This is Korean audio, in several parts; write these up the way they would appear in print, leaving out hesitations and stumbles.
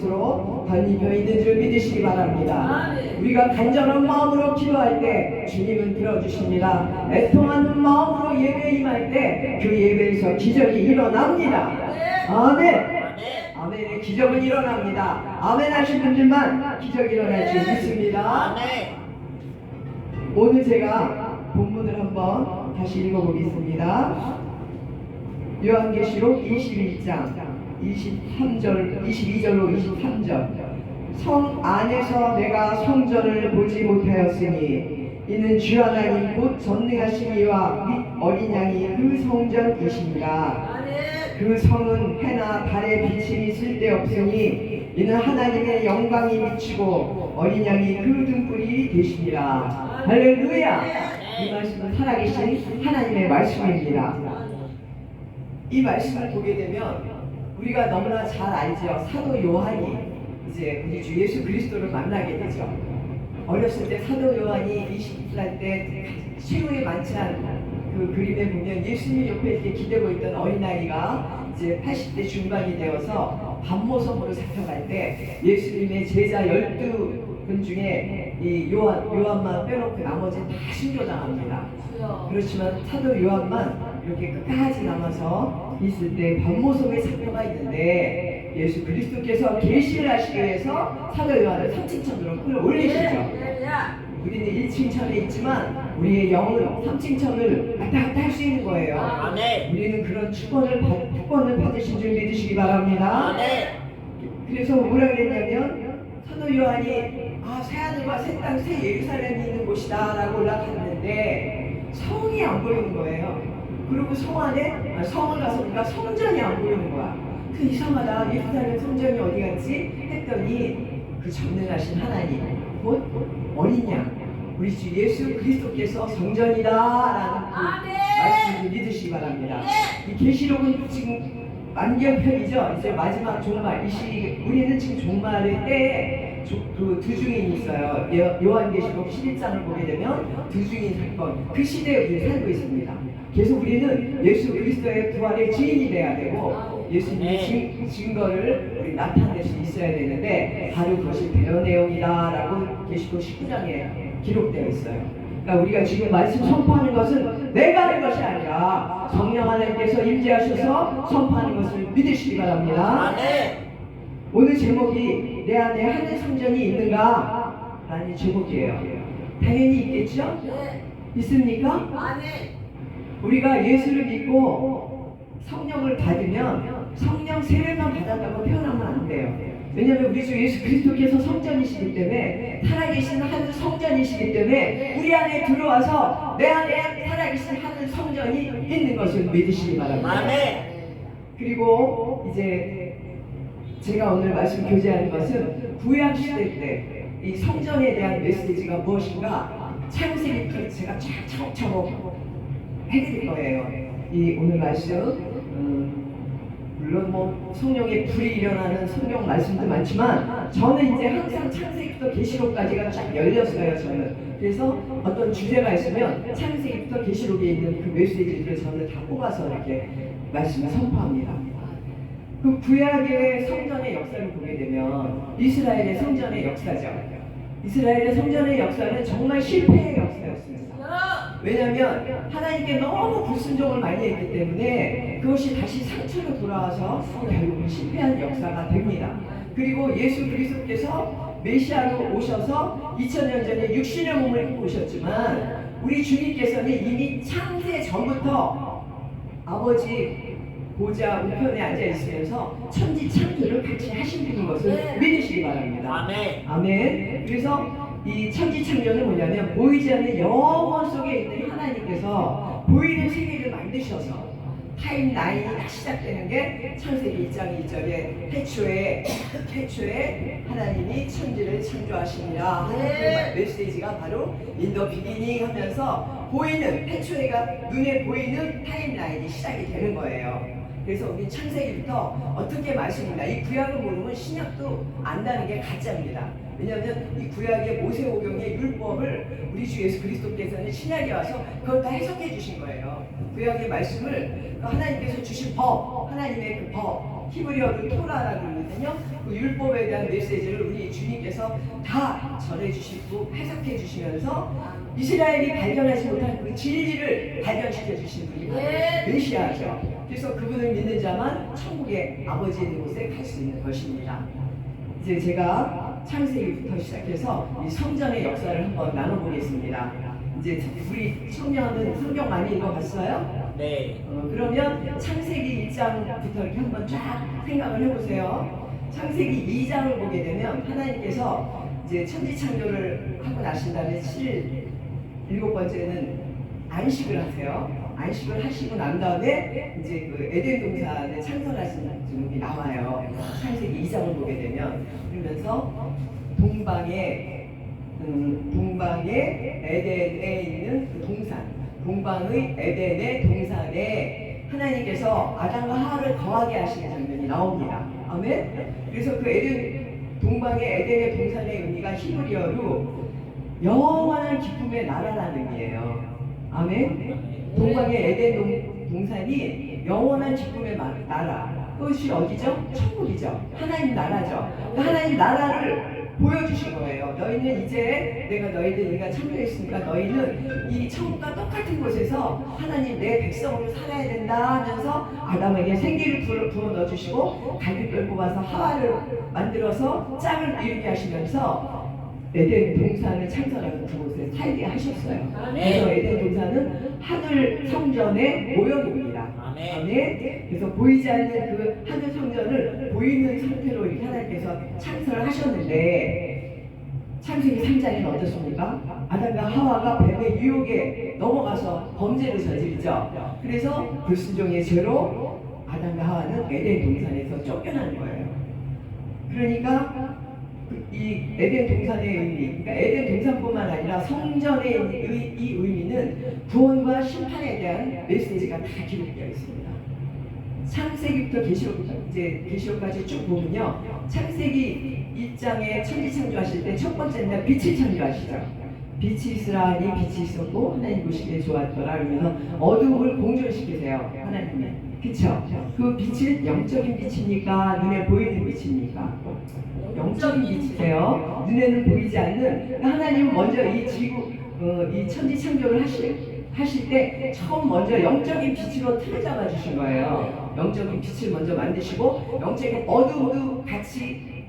것으로 덧입혀 있는 줄 믿으시기 바랍니다. 우리가 간절한 마음으로 기도할 때 주님은 들어주십니다. 애통하는 마음으로 예배에 임할 때 그 예배에서 기적이 일어납니다. 아멘. 아멘의 기적은 일어납니다. 아멘 하신 분들만 기적이 일어날 줄 믿습니다. 오늘 제가 본문을 한번 다시 읽어보겠습니다. 요한계시록 21장 23절, 22절로 23절. 성 안에서 내가 성전을 보지 못하였으니 이는 주 하나님 곧 전능하신 이와 및 어린 양이 그 성전이시니라. 그 성은 해나 달의 빛이 쓸데없으니 이는 하나님의 영광이 비치고 어린 양이 그 등불이 되시니라. 할렐루야. 이 말씀은 살아계신 하나님의 말씀입니다. 이 말씀을 보게 되면 우리가 너무나 잘 알죠. 사도 요한이 이제 우리 주 예수 그리스도를 만나게 되죠. 어렸을 때 사도 요한이 20살 때 최후의 만찬 그 그림에 보면 예수님 옆에 이렇게 기대고 있던 어린아이가 이제 80대 중반이 되어서 반모섬으로 잡혀갈 때 예수님의 제자 12분 중에 이 요한만 빼놓고 나머지는 다 순교당합니다. 그렇지만 사도 요한만 이렇게 끝까지 남아서 있을 때 반모섬에 잡혀가 있는데 예수 그리스도께서 계시를 하시기 위해서 사도 요한을 3층천으로 끌어올리시죠. 우리는 1층천에 있지만 우리의 영은 3층천을 왔다 갔다 할 수 있는 거예요. 우리는 그런 특권을 받으신 줄 믿으시기 바랍니다. 그래서 뭐라 그랬냐면 사도 요한이 새하늘과 새 땅, 새 예루살렘이 있는 곳이다 라고 올라갔는데 성이 안 보이는 거예요. 그리고 성 안에 성을 가서 보니까 성전이 안 보이는 거야. 그 이상하다. 예루살렘 성전이 어디 갔지? 했더니 그 전능하신 하나님 곧 어린 양 우리 주 예수 그리스도께서 성전이다라는 그 말씀을 믿으시기 바랍니다. 이 계시록은 지금 만경편이죠. 이제 마지막 종말 이 시기 우리는 지금 종말의 때에 그 두 증인이 있어요. 요한계시록 11장을 보게 되면 두 증인 사건 그 시대에 우리 살고 있습니다. 그래서 우리는 예수 그리스도의 부활의 증인이 돼야 되고 예수님의 증거를 우리 나타낼 수 있어야 되는데 바로 그것이 배려 내용이다라고 계시록 19장에 기록되어 있어요. 그러니까 우리가 지금 말씀 선포하는 것은 내가 하는 것이 아니라 성령 하나님께서 임재하셔서 선포하는 것을 믿으시기 바랍니다. 오늘 제목이 내 안에 하늘 성전이 있는가? 라는 제목이에요. 당연히 있겠죠? 있습니까? 우리가 예수를 믿고 성령을 받으면 성령 세례만 받았다고 표현하면 안 돼요. 왜냐하면 우리 주 예수 그리스도께서 성전이시기 때문에 살아계신 하늘 성전이시기 때문에 우리 안에 들어와서 내 안에 살아계신 하늘 성전이 있는 것을 믿으시기 바랍니다. 그리고 이제 제가 오늘 말씀 교제하는 것은 구약 시대 때 이 성전에 대한 메시지가 무엇인가 창세기부터 제가 차곡차곡 해드릴 거예요. 이 오늘 말씀 물론 뭐 성령의 불이 일어나는 성경 말씀도 많지만 저는 이제 항상 창세기부터 계시록까지가 쫙 열렸어요. 저는 그래서 어떤 주제가 있으면 창세기부터 계시록에 있는 그 메시지들을 저는 다 뽑아서 이렇게 말씀을 선포합니다. 그 구약의 성전의 역사를 보게 되면 이스라엘의 성전의 역사죠. 이스라엘의 성전의 역사는 정말 실패의 역사였습니다. 왜냐하면 하나님께 너무 불순종을 많이 했기 때문에 그것이 다시 상처로 돌아와서 결국은 실패한 역사가 됩니다. 그리고 예수 그리스도께서 메시아로 오셔서 2000년 전에 육신의 몸을 입고 오셨지만 우리 주님께서는 이미 창세 전부터 아버지 보좌 우편에 앉아 있으면서 천지 창조를 같이 하신 분인 것을 믿으시기 바랍니다. 아멘. 그래서 이 천지 창조는 뭐냐면 보이지 않는 영원 속에 있는 하나님께서 보이는 세계를 만드셔서 타임라인이 다 시작되는 게 창세기 1장 2절에 태초에 하나님이 천지를 창조하시니라 하는 그 메시지가 바로 인더 비기닝 하면서 보이는 태초에가 눈에 보이는 타임라인이 시작이 되는 거예요. 그래서 우리 창세기부터 어떻게 말씀입니다. 이 구약을 모르면 신약도 안다는 게 가짜입니다. 왜냐하면 이 구약의 모세오경의 율법을 우리 주 예수 그리스도께서는 신약에 와서 그걸 다 해석해 주신 거예요. 구약의 말씀을 하나님께서 주신 법, 하나님의 그 법, 히브리어로 토라라고 그러거든요. 그 율법에 대한 메시지를 우리 주님께서 다 전해주시고 해석해 주시면서 이스라엘이 발견하지 못한 그 진리를 발견시켜 주신 분이 바로 메시아죠. 그래서 그분을 믿는 자만 천국의 아버지 있는 곳에 갈 수 있는 것입니다. 이제 제가 창세기부터 시작해서 이 성전의 역사를 한번 나눠보겠습니다. 이제 우리 청년은 성경 많이 읽어봤어요? 네. 그러면 창세기 1장부터 이렇게 한번 쫙 생각을 해보세요. 창세기 2장을 보게 되면 하나님께서 이제 천지창조를 하고 나신 다음에 일곱 번째는 안식을 하세요. 안식을 하시고 난 다음에 이제 그 에덴 동산에 창설하시는 분이 나와요. 창세기 2장을 보게 되면 그러면서 동방에 에덴에 있는 그 동산, 동방의 에덴의 동산에 하나님께서 아담과 하와를 거하게 하시는 장면이 나옵니다. 아멘. 그래서 그 동방의 에덴의 동산의 의미가 히브리어로 영원한 기쁨의 나라라는 의미예요. 아멘. 동방의 에덴 동산이 영원한 기쁨의 나라. 그것이 어디죠? 천국이죠. 하나님 나라죠. 그 하나님 나라를 보여주신 거예요. 너희는 이제 내가 너희가 참여했으니까 너희는 이 천국과 똑같은 곳에서 하나님 내 백성으로 살아야 된다 하면서 아담에게 생기를 불어 넣어주시고 갈빗뼈를 뽑아서 하와를 만들어서 짝을 이루게 하시면서 에덴 동산을 창설하는 그곳에 살게 하셨어요. 그래서 에덴 동산은 하늘 성전의 모형입니다. 아멘. 그래서 보이지 않는 그 하늘 성전을 보이는 상태로 하나님께서 창설을 하셨는데 창세기 3장에는 어떻습니까? 아담과 하와가 뱀의 유혹에 넘어가서 범죄를 저지르죠. 그래서 불순종의 죄로 아담과 하와는 에덴 동산에서 쫓겨나는 거예요. 그러니까 이 에덴 동산의 의미, 그러니까 에덴 동산뿐만 아니라 성전의 이 의미는 구원과 심판에 대한 메시지가 다 기록되어 있습니다. 창세기부터 계시록까지 쭉 보면요, 창세기 1장에 천지 창조하실 때 첫 번째 날 빛을 창조하시죠. 빛이 있으라 하니 빛이 있었고 하나님 보시기에 좋았더라. 그러면서 어둠을 공존시키세요, 하나님이. 그쵸? 그 빛은 영적인 빛입니까? 눈에 보이는 빛입니까? 영적인 빛이세요. 눈에는 보이지 않는. 하나님은 먼저 이 이 천지 창조를 하실 때 처음 먼저 영적인 빛으로 틀어잡아 주신 거예요. 영적인 빛을 먼저 만드시고 영적인 어둠도 같이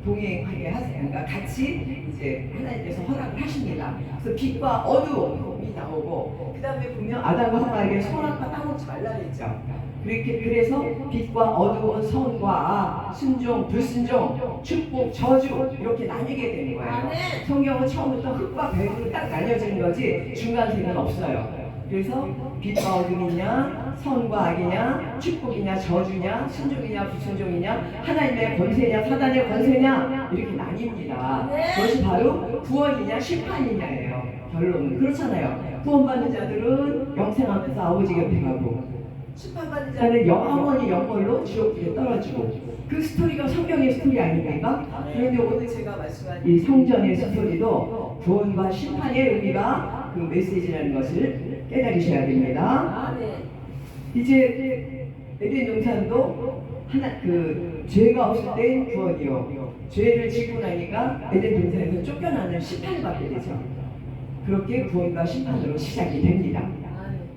동행하게 하세요. 그러니까 같이 이제 하나님께서 허락을 하십니다. 그래서 빛과 어둠이 나오고 그 다음에 보면 아담과 하와에게 선악과 따먹지 말라 했죠. 그래서 빛과 어두운 선과 악, 순종, 불순종, 축복, 저주 이렇게 나뉘게 되는 거예요. 성경은 처음부터 흙과 뱀으로 딱 나뉘어지는 거지 중간색은 없어요. 그래서 빛과 어둠이냐, 선과 악이냐, 축복이냐, 저주냐, 순종이냐, 불순종이냐, 하나님의 권세냐, 사단의 권세냐 이렇게 나뉩니다. 그것이 바로 구원이냐, 심판이냐예요. 결론은 그렇잖아요. 구원받는 자들은 영생하면서 아버지 곁에 가고 심판받는 자는 영원히 영원로 지옥불에 떨어지고 그 스토리가 성경의 스토리 아닙니까? 그런데 오늘 제가 말씀한 이 성전의 스토리도 구원과 심판의 의미가 그 메시지라는 것을 깨달으셔야 됩니다. 이제 에덴 동산도 죄가 없을 땐 구원이요, 죄를 짓고 나니까 에덴 동산에서 쫓겨나는 심판을 받게 되죠. 그렇게 구원과 심판으로 시작이 됩니다.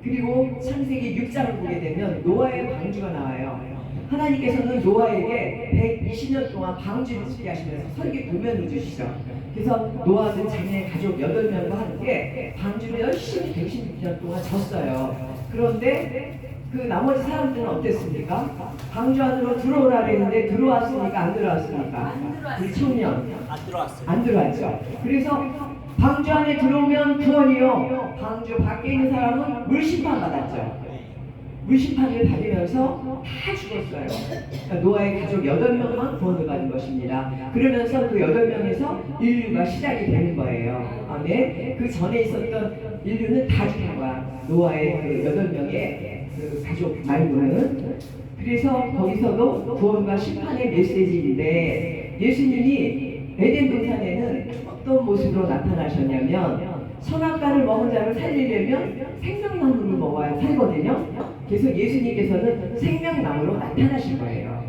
그리고 창세기 6장을 보게 되면 노아의 방주가 나와요. 하나님께서는 노아에게 120년 동안 방주를 짓게 하시면서 설계 도면을 주시죠. 그래서 노아는 자기네 가족 8명과 함께 방주를 열심히 116년 동안 졌어요. 그런데 그 나머지 사람들은 어땠습니까? 방주 안으로 들어오라 그랬는데 들어왔습니까? 안 들어왔습니까? 우리 청년 안 들어왔죠. 그래서 방주 안에 들어오면 구원이요, 방주 밖에 있는 사람은 물심판 받았죠. 물심판을 받으면서 다 죽었어요. 그러니까 노아의 가족 8명만 구원을 받은 것입니다. 그러면서 그 8명에서 인류가 시작이 되는 거예요. 아멘. 그 전에 있었던 인류는 다 죽은 거야, 노아의 그 8명의 그 가족 말고는. 그래서 거기서도 구원과 심판의 메시지인데 예수님이 에덴 동산에는 어떤 모습으로 나타나셨냐면 선악과를 먹은 자를 살리려면 생명나무를 먹어야 살거든요. 그래서 예수님께서는 생명나무로 나타나신 거예요.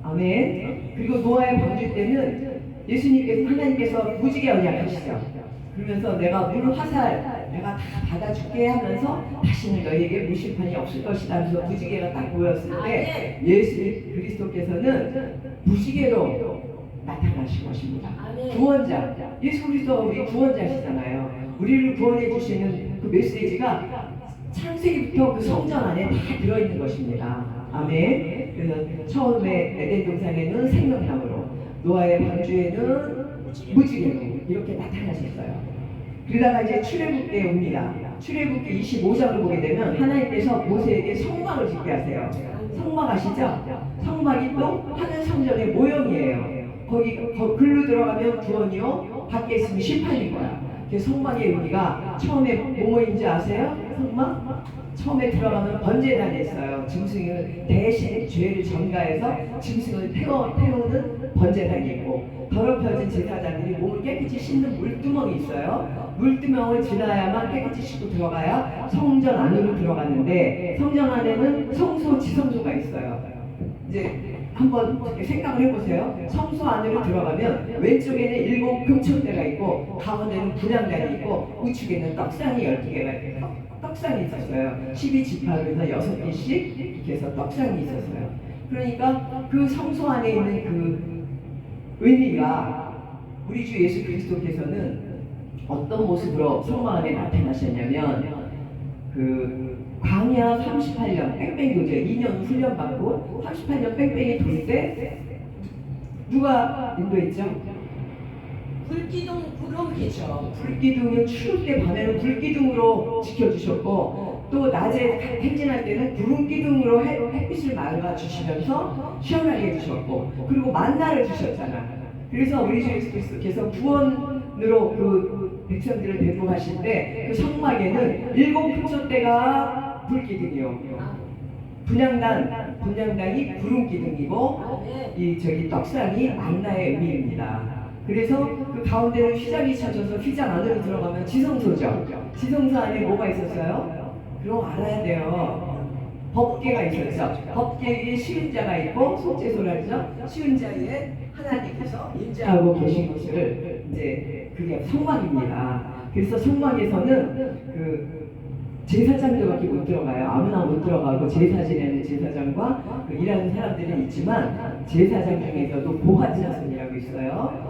아멘. 그리고 노아의 방주 때는 예수님께서 하나님께서 무지개 언약하시죠. 그러면서 내가 물 화살 내가 다 받아줄게 하면서 다시는 너희에게 무심판이 없을 것이다 하면서 무지개가 딱 보였을 때 예수 그리스도께서는 무지개로 나타나신 것입니다. 구원자, 예수 그리스도가 우리 구원자시잖아요. 우리를 구원해 주시는 그 메시지가 창세기부터 그 성전 안에 다 들어있는 것입니다. 아멘. 그래서 처음에 에덴 동산에는 생명나무로, 노아의 방주에는 무지개로 이렇게 나타나셨어요. 그러다가 이제 출애굽기에 옵니다. 출애굽기 25장을 보게 되면 하나님께서 모세에게 성막을 짓게 하세요. 성막 아시죠? 성막이 또 하늘 성전의 모형이에요. 거기 글로 들어가면 구원이요, 밖에 있으면 심판인 거야. 그 성막의 의미가 처음에 뭐뭐인지 아세요? 성막? 처음에 들어가면 번제단이 있어요. 짐승을 대신 죄를 전가해서 짐승을 태우는 번제단이 있고, 더럽혀진 제사장들이 몸을 깨끗이 씻는 물두멍이 있어요. 물두멍을 지나야만 깨끗이 씻고 들어가야 성전 안으로 들어갔는데, 성전 안에는 성소, 지성소가 있어요. 이제 한번 생각을 해보세요. 성소 안으로 들어가면 왼쪽에는 7 금초대가 있고, 가운데는 분향단이 있고, 우측에는 떡상이 12개가 있어요. 떡상이 있었어요. 12지파로 해서 6개씩 이렇게 해서 떡상이 있었어요. 그러니까 그 성소 안에 있는 그 의미가, 우리 주 예수 그리스도께서는 어떤 모습으로 성막 안에 나타나셨냐면, 그 광야 38년 뺑뺑이 돌죠. 2년 훈련받고 38년 뺑뺑이 돌 때 누가 인도했죠? 불기둥 구름이죠. 불기둥은 추울 때 밤에는 불기둥으로 지켜주셨고, 또 낮에 행진할 때는 구름기둥으로 햇빛을 막아주시면서 시원하게 해주셨고, 그리고 만나를 주셨잖아요. 그래서 우리 주 예수 그리스도께서 구원으로 그 백성들을 데리고 가실 때 그 성막에는 7 금초대가 불기둥이요, 분향단이 구름기둥이고, 이 저기 떡상이 만나의 의미입니다. 그래서 그 가운데는 휘장이 쳐져서 휘장 안으로 들어가면 지성소죠. 지성소 안에 뭐가 있었어요? 그럼 알아야 돼요. 법궤가 있었죠. 법궤에 시은자가 있고, 속죄소라죠. 시은자에 하나님께서 임재하고 계신 것을 이제 그게 성막입니다. 그래서 성막에서는 그 제사장들밖에 못 들어가요. 아무나 못 들어가고, 제사 지내는 제사장과 그 일하는 사람들은 있지만, 제사장 중에서도 보화자손이라고 있어요.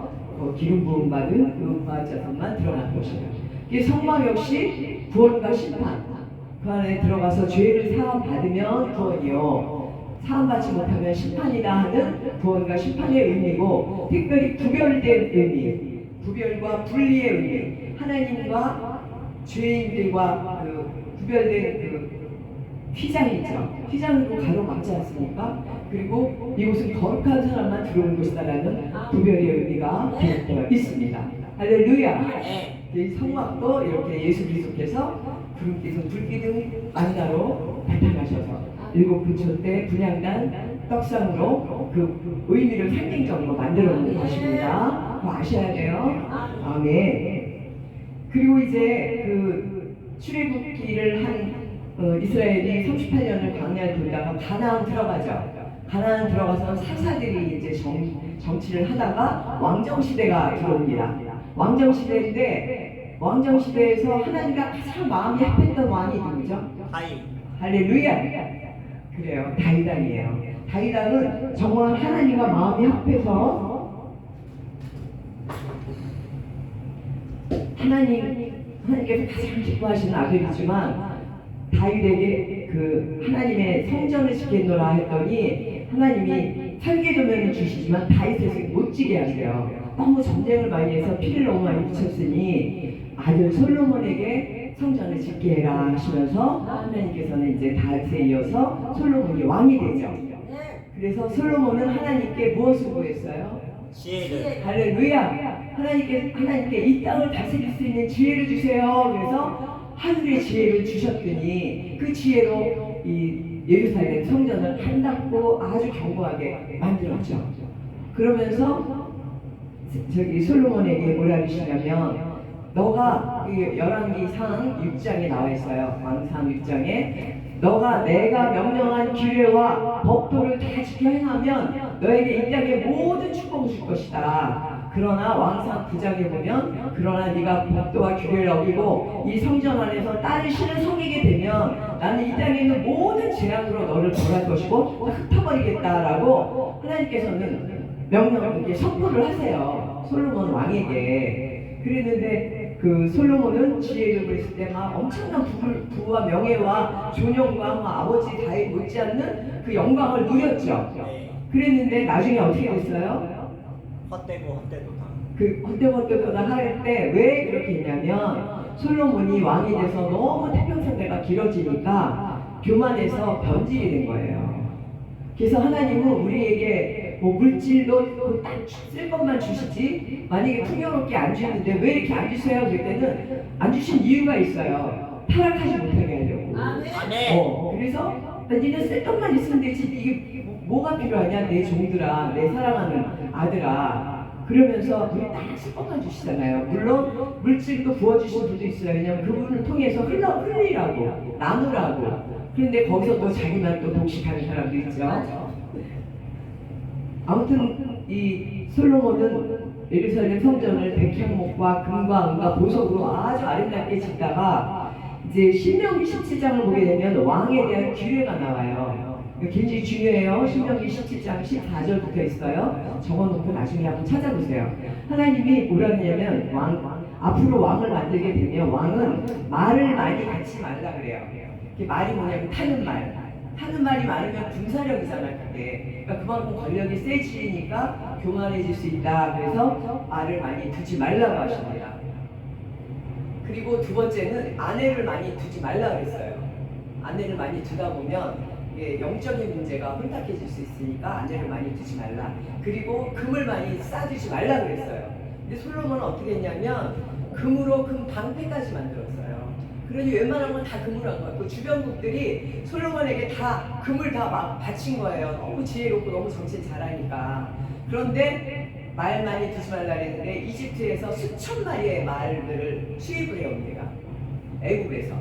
기름 부음 받은 그 보화자손만 들어가는 것이에요. 이 성막 역시 구원과 심판, 그 안에 들어가서 죄를 사함 받으면 구원이요, 사함받지 못하면 심판이다 하는 구원과 심판의 의미고, 특별히 구별된 의미, 구별과 분리의 의미, 하나님과 죄인들과 그 구별된 그 휘장이죠. 휘장으로 가로막지 않습니까? 그리고 이곳은 거룩한 사람만 들어오는 곳이다라는 구별의 의미가 되어 있습니다. 할렐루야. 이 성막도 이렇게 예수 그리스도께서 구름기둥, 불기둥, 만나로 나타나셔서 7 금초대 분향단 떡상으로 그 의미를 상징적으로 만들어 놓은 것입니다. 그거 아셔야 돼요. 아멘. 그리고 이제 그 출애굽기를 한 이스라엘이 38년을 광야에 돌다가 가나안 들어가죠. 가나안 들어가서 사사들이 이제 정치를 하다가 왕정시대가 들어옵니다. 왕정시대인데, 왕정시대에서 하나님과 가장 마음이 합했던 왕이 누구죠? 다윗. 할렐루야. 그래요. 다윗왕이에요. 다윗왕은 정말 하나님과 마음이 합해서 하나님께서 가장 기뻐하시는 아들이지만, 다윗에게 그 하나님의 성전을 지키노라 했더니 하나님이 설계도면을 주시지만 다윗에서 못 지게 하세요. 너무 전쟁을 많이 해서 피를 너무 많이 묻혔으니 아들 솔로몬에게 성전을 짓게 해라 하시면서, 하나님께서는 이제 다윗에 이어서 솔로몬이 왕이 되죠. 그래서 솔로몬은 하나님께 무엇을 구했어요? 지혜를. 할렐루야. 하나님께 이 땅을 다스릴 수 있는 지혜를 주세요. 그래서 하늘의 지혜를 주셨더니 그 지혜로 이 예루살렘 성전을 한답고 아주 견고하게 만들었죠. 그러면서 저기 솔로몬에게 뭐라 그러시냐면, 너가 열왕기상 6장에 나와 있어요. 왕상 6장에 너가 내가 명령한 규례와 법도를 다 지켜 행하면 너에게 이 땅의 모든 축복을 줄 것이다. 그러나 왕상 9장에 보면 그러나 네가 법도와 규례를 어기고 이 성전 안에서 딸을 신을 섬기게 되면 나는 이 땅에 있는 모든 재앙으로 너를 벌할 것이고 다 흩어버리겠다라고 하나님께서는 명령을 선포를 하세요. 솔로몬 왕에게. 그랬는데 그 솔로몬은 지혜를 그랬을 때 막 엄청난 부와 명예와 존영과 아버지 다윗 못지않는 그 영광을 누렸죠. 그랬는데 나중에 어떻게 됐어요? 헛되고 헛되도다. 그 헛되다 할 때 왜 그렇게 했냐면 솔로몬이 왕이 돼서 너무 태평성대가 길어지니까 교만해서 변질이 된 거예요. 그래서 하나님은 우리에게 뭐 물질도 딱 쓸 것만 주시지 만약에 풍요롭게 안 주는데 왜 이렇게 안 주세요? 그때는 안 주신 이유가 있어요. 타락하지 못하게 하려고. 아멘. 그래서 니네 쓸 것만 있으면 되지 이게 뭐가 필요하냐 내 종들아 내 사랑하는 아들아 그러면서 우리 딱 쓸 것만 주시잖아요. 물론 물질도 부어주신 분도 있어요. 왜냐면 그분을 통해서 흘리라고 나누라고. 그런데 거기서 또 자기만 또 독식하는 사람도 있죠. 아무튼 이 솔로몬은 예루살렘 성전을 백향목과 금과 은과 보석으로 아주 아름답게 짓다가 이제 신명기 17장을 보게 되면 왕에 대한 규례가 나와요. 굉장히 중요해요. 신명기 17장 14절부터 있어요. 적어놓고 나중에 한번 찾아보세요. 하나님이 뭐라 하냐면 앞으로 왕을 만들게 되면 왕은 말을 많이 갖지 말라 그래요. 말이 뭐냐면 타는 말이 많으면 군사력이잖아요. 그게. 그러니까 그만큼 권력이 세지니까 교만해질 수 있다. 그래서 말을 많이 두지 말라고 하십니다. 그리고 두 번째는 아내를 많이 두지 말라 그랬어요. 아내를 많이 두다 보면 영적인 문제가 혼탁해질 수 있으니까 아내를 많이 두지 말라. 그리고 금을 많이 쌓아두지 말라 그랬어요. 근데 솔로몬은 어떻게 했냐면 금으로 금 방패까지 만들었어요. 그러니 웬만한 건 다 금으로 한 거예요. 그 주변국들이 솔로몬에게 다 금을 다 막 바친 거예요. 너무 지혜롭고 너무 정신 잘하니까. 그런데 말 많이 두지 말라 그랬는데 이집트에서 수천 마리의 말들을 수입을 해요. 우리가 애국에서.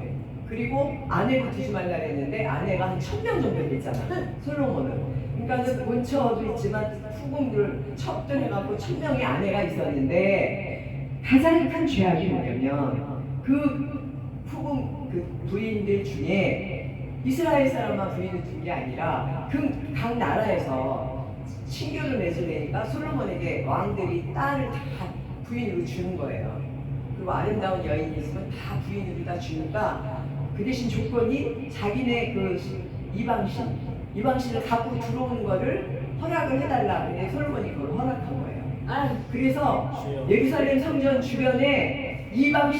그리고 아내를 두지 말라 그랬는데 아내가 한 1000명 정도 됐잖아. 솔로몬은. 그러니까 본처도 있지만 후궁들 첩들해갖고 1000명의 아내가 있었는데 가장 큰 죄악이 뭐냐면 그 후궁 그 부인들 중에 이스라엘 사람만 부인을 둔 게 아니라 그 각 나라에서 친교를 맺으려니까 솔로몬에게 왕들이 딸을 다 부인으로 주는 거예요. 그리고 아름다운 여인이 있으면 다 부인으로 다 주니까 그 대신 조건이 자기네 그 이방신을 갖고 들어오는 거를 허락을 해달라. 근데 솔로몬이 그걸 허락한 거예요. 그래서 예루살렘 성전 주변에 이방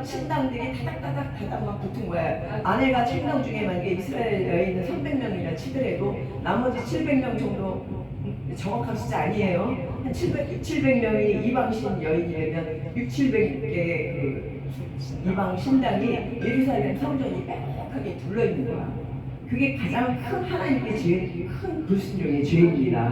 신당들이 타닥타닥 막 붙은 거야. 아내가 1000명 중에 만약에 이스라엘 여인은 300명이라 치더라도 나머지 700명 정도 정확한 숫자 아니에요. 한 700명이 이방신 여인이라면 700개의 그 이방 신당이 예루살렘 성전이 빽빽하게 둘러있는 거야. 그게 가장 큰 하나님께 제일 큰 불순종의 죄입니다.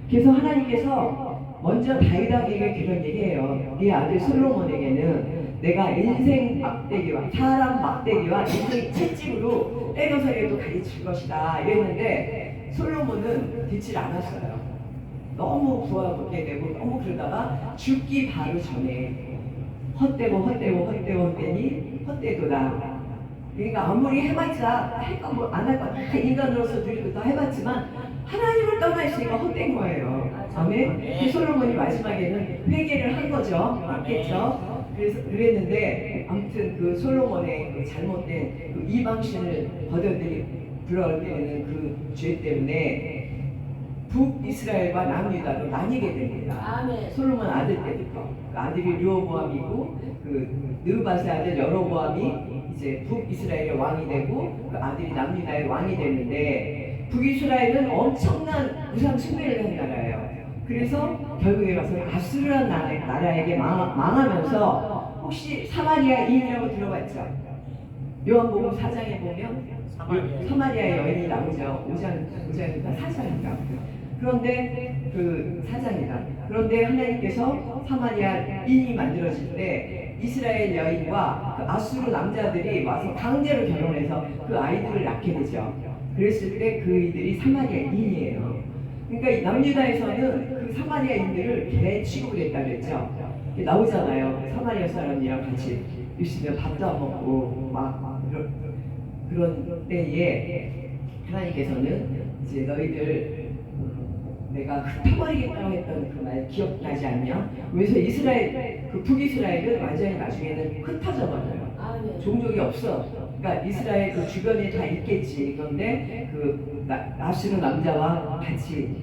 그래서 하나님께서 먼저 다윗에게 그런 얘기해요. 네 아들 솔로몬에게는 내가 인생 막대기와 사람 막대기와 인생 채찍으로 때려서라도 가르칠 것이다 이랬는데 솔로몬은 듣질 않았어요. 너무 부하게 되고 너무 그러다가 죽기 바로 전에 헛되니 헛되도다. 그러니까 아무리 해봤자 할까 뭐 안 할까 다 인간으로서 누리고 다 해봤지만 하나님을 떠나 있으니까 헛된 거예요. 아멘. 그 솔로몬이 마지막에는 회개를 한 거죠. 맞겠죠? 그래서 그랬는데 아무튼 그 솔로몬의 그 잘못된 그 이방신을 불러들이는 그 죄 때문에 북이스라엘과 남유다로 나뉘게 됩니다. 아멘. 솔로몬 아들 때부터 그 아들이 르호보암이고 그 느바세 아들 여로보암이 이제 북이스라엘의 왕이 되고 그 아들이 남유다의 왕이 됐는데 북이스라엘은 엄청난 우상 숭배를 한 나라예요. 그래서 결국에 가서 아수르란 나라에게 망하면서 혹시 사마리아 인이라고 들어봤죠? 요한복음 4장에 보면 사마리아 여인이 나오죠. 5장인가 4장인가. 그런데 그 사장이다. 그런데 하나님께서 사마리아인이 만들어질 때 이스라엘 여인과 그 아수르 남자들이 와서 강제로 결혼해서 그 아이들을 낳게 되죠. 그랬을 때 그이들이 사마리아인이에요. 그러니까 이 남유다에서는 그 사마리아인들을 개 취급을 했다 그랬죠. 나오잖아요. 사마리아 사람이랑 같이 있으면 밥도 안 먹고 막 그런 때에 하나님께서는 이제 너희들 내가 흩어버리겠다고 했던 그 말 기억나지 않냐? 그래서 이스라엘 그 북이스라엘은 완전히 나중에는 흩어져 버려요. 아, 네. 종족이 없어. 그러니까 이스라엘 그 주변에 다 있겠지. 그런데 그 아수르 남자와 같이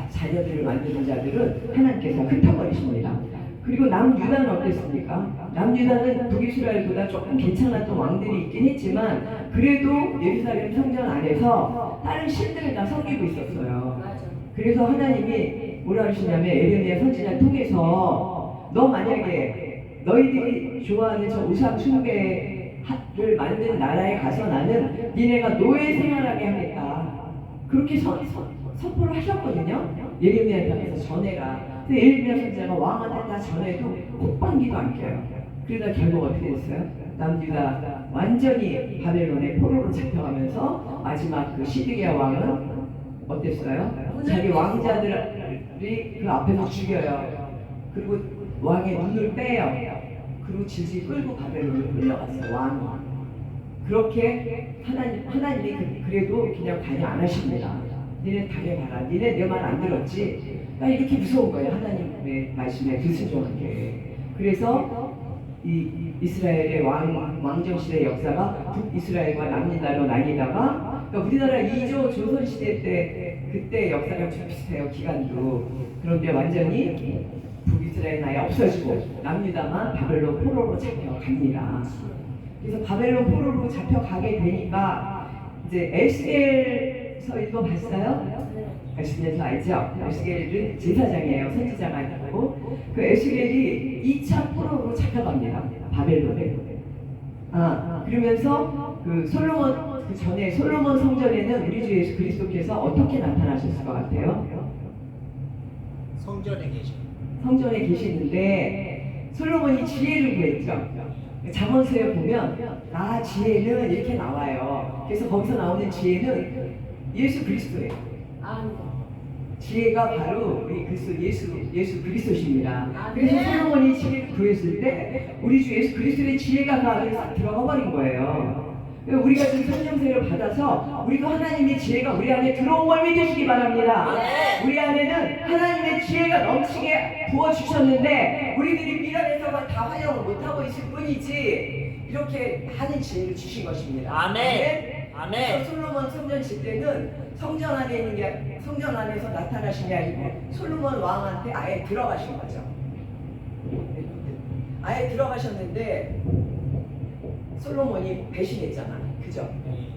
자녀들을 만드는 자들은 하나님께서 흩어버리십니다. 그리고 남유다는 어땠습니까? 남유다는 북이스라엘보다 조금 괜찮았던 왕들이 있긴 했지만 그래도 예루살렘 성전 안에서 다른 신들을 다 섬기고 있었어요. 맞아. 그래서 하나님이 뭐라 하시냐면 에레미야 선지자를 통해서 너 만약에 너희들이 좋아하는 저 우상 숭배를 만든 나라에 가서 나는 니네가 노예 생활하게 하겠다. 그렇게 선포를 하셨거든요. 예레미야를 통해서 전해라. 근데 예레미야 선지자가 왕한테 다 전해도 콧방귀도 안 껴요. 그러다 결국 어떻게 됐어요? 남유다 완전히 바벨론의 포로로 잡혀가면서 마지막 그 시드기야 왕은 어땠어요? 자기 왕자들이 그 앞에서 죽여요. 그리고 왕의 눈을 빼요. 그리고 질질 끌고 바벨론으로 끌려갔어요. 왕이. 그렇게 하나님이 그래도 그냥 관여 안 하십니다. 니네 당해봐라. 니네 내 말 안 들었지? 나 이렇게 무서운 거예요. 하나님의 말씀에 불순종한 게. 그래서 이 이스라엘의 왕정시대 역사가 북이스라엘과 남유다로 나뉘다가 그러니까 우리나라 2조 조선시대 때 그때 역사가 좀 비슷해요. 기간도. 그런데 완전히 북이스라엘 나라에 없어지고 남유다만 바벨론 포로로 잡혀갑니다. 그래서 바벨론 포로로 잡혀가게 되니까 이제 에스겔서 읽어봤어요? 에스겔서 알죠? 에스겔은 제사장이에요. 선지자가 아니고 그 에스겔이 2차 포로로 잡혀갑니다. 바벨론에. 그러면서 그 솔로몬 그 전에 솔로몬 성전에는 우리 주 예수 그리스도께서 어떻게 나타나셨을 것 같아요? 성전에 계셔. 성전에 계시는데 솔로몬이 지혜를 구했죠. 잠언서에 보면 지혜는 이렇게 나와요. 그래서 거기서 나오는 지혜는 예수 그리스도예요. 지혜가 바로 우리 예수 그리스도십니다. 그래서 솔로몬이 지혜를 구했을 때 우리 주 예수 그리스도의 지혜가 그 안에 싹 들어가 버린 거예요. 우리가 지금 성령세를 받아서 우리도 하나님의 지혜가 우리 안에 들어온 걸 믿으시기 바랍니다. 우리 안에는 하나님의 지혜가 넘치게 부어주셨는데 우리들이 미련해서 다 활용을 못하고 있을 뿐이지 이렇게 많은 지혜를 주신 것입니다. 아멘. 아멘. 솔로몬 성전 질 때는 성전 안에 있는 게 성전 안에서 나타나신 게 아니고 솔로몬 왕한테 아예 들어가신 거죠. 아예 들어가셨는데 솔로몬이 배신했잖아. 그죠?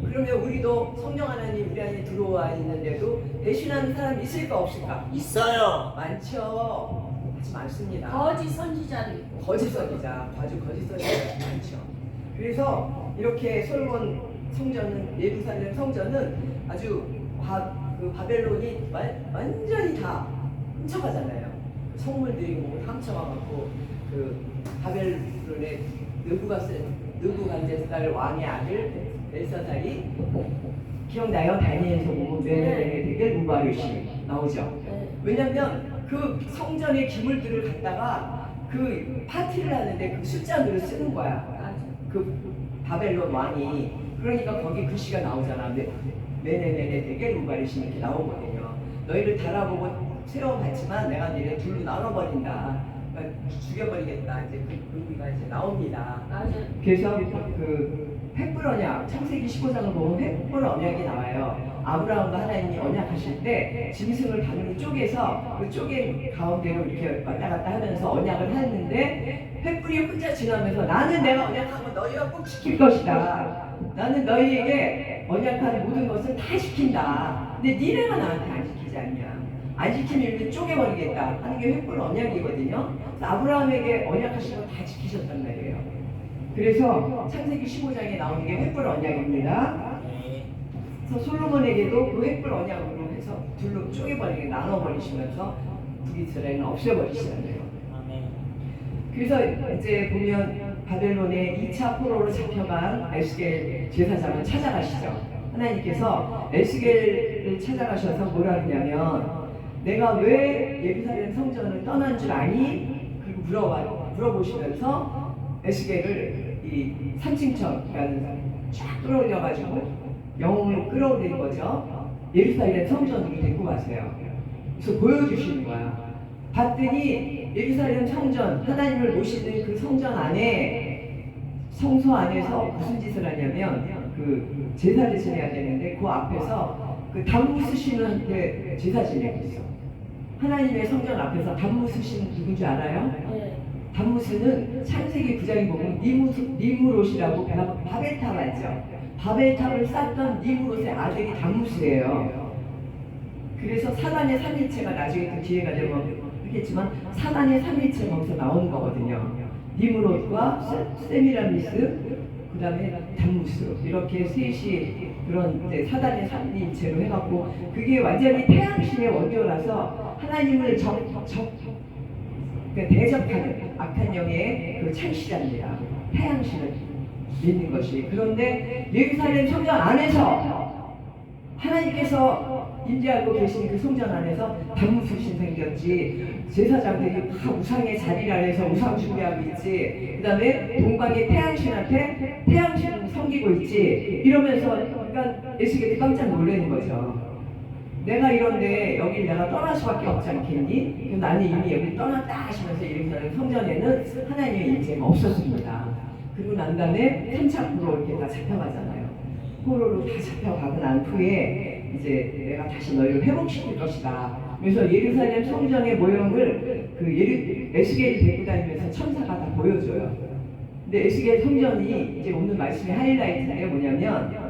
그러면 우리도 성령 하나님 우리 안에 들어와 있는데도 배신하는 사람이 있을까 없을까? 있어요. 많죠. 아주 많습니다. 거짓 선지자도 있고. 거짓 선지자, 아주 거짓 선지자 많죠. 그래서 이렇게 솔로몬 성전은 예루살렘 성전은 아주 그 바벨론이 완전히 다 훔쳐가잖아요. 성물들이 뭐 훔쳐가갖고 그 바벨론의 느부갓네살 왕의 아들 벨사살이 기억나요? 다니엘서 보면 메네데겔 우바르시 나오죠. 왜냐면 그 성전의 기물들을 갖다가 그 파티를 하는데 그 숫자들을 쓰는 거야. 그 바벨론 왕이. 그러니까 거기 글씨가 나오잖아. 메네데겔 우바르시 이렇게 나오거든요. 너희를 달아보고 세워봤지만 내가 너희를 둘로 나눠버린다. 죽여버리겠다. 이제 그 의미가 이제 나옵니다. 그래서 그 횃불 언약, 창세기 15장을 보면 횃불 언약이 나와요. 아브라함과 하나님이 언약하실 때 짐승을 반으로 쪼개서 그 쪼개 가운데로 이렇게 왔다 갔다 하면서 언약을 하는데 횃불이 혼자 지나면서 나는 내가 언약한 거 너희가 꼭 지킬 것이다. 나는 너희에게 언약한 모든 것을 다 지킨다. 근데 니네가 나한테 안 지키지 않냐. 안 지키면 이렇게 쪼개버리겠다 하는 게 횃불 언약이거든요. 아브라함에게 언약하신 거 다 지키셨단 말이에요. 그래서 창세기 15장에 나오는 게 횃불 언약입니다. 그래서 솔로몬에게도 그 횃불 언약으로 해서 둘로 쪼개버리게 나눠버리시면서 북이스라엘은 없애버리시잖아요. 아멘. 그래서 이제 보면 바벨론의 2차 포로로 잡혀간 에스겔 제사장을 찾아가시죠. 하나님께서 에스겔을 찾아가셔서 뭐라 그러냐면 내가 왜 예루살렘 성전을 떠난 줄 아니? 그리고 물어보시면서 에스겔을 이 삼층천 쫙 끌어올려가지고 영웅을 끌어올린 거죠. 예루살렘 성전으로 데리고 가세요. 그래서 보여주시는 거야. 봤더니 예루살렘 성전, 하나님을 모시는 그 성전 안에 성소 안에서 무슨 짓을 하냐면 그 제사를 지내야 되는데 그 앞에서 그 단무 쓰시는한테 제사 지내고 있어. 하나님의 성전 앞에서 단무 쓰시는 누군지 알아요? 네. 단무스는 창세기 9장에 보면 니무롯이라고 바벨탑 알죠? 바벨탑을 쌓던 니무롯의 아들이 단무스예요. 그래서 사단의 삼위체가 나중에 또 기회가 되면 하겠지만 사단의 삼위체가 거기서 나오는 거거든요. 니무롯과 세미라미스 그 다음에 단무스 이렇게 셋이 그런 사단의 삼위체로 해갖고 그게 완전히 태양신의 원조라서 하나님을 그러니까 대적하는 악한 영의 그 창시자입니다. 태양신을 믿는 것이. 그런데 예루살렘 성전 안에서 하나님께서 임재하고 계신 그 성전 안에서 단무수신 생겼지. 제사장들이 다 우상의 자리를 안에서 우상 준비하고 있지. 그 다음에 동방의 태양신한테 태양신 섬기고 있지. 이러면서 그러니까 에스겔이 깜짝 놀라는 거죠. 내가 이런데 여기 내가 떠날 수밖에 없지 않겠니? 나는 이미 여기 떠났다 하시면서 예루살렘 성전에는 하나님의 임재가 없었습니다. 그리고 난 다음에 3차 포로 이렇게 다 잡혀가잖아요. 포로로 다 잡혀가고 난 후에 이제 내가 다시 너희를 회복시킬 것이다. 그래서 예루살렘 성전의 모형을 그 에스겔이 데리고 다니면서 천사가 다 보여줘요. 근데 에스겔 성전이 이제 오늘 말씀의 하이라이트인데 뭐냐면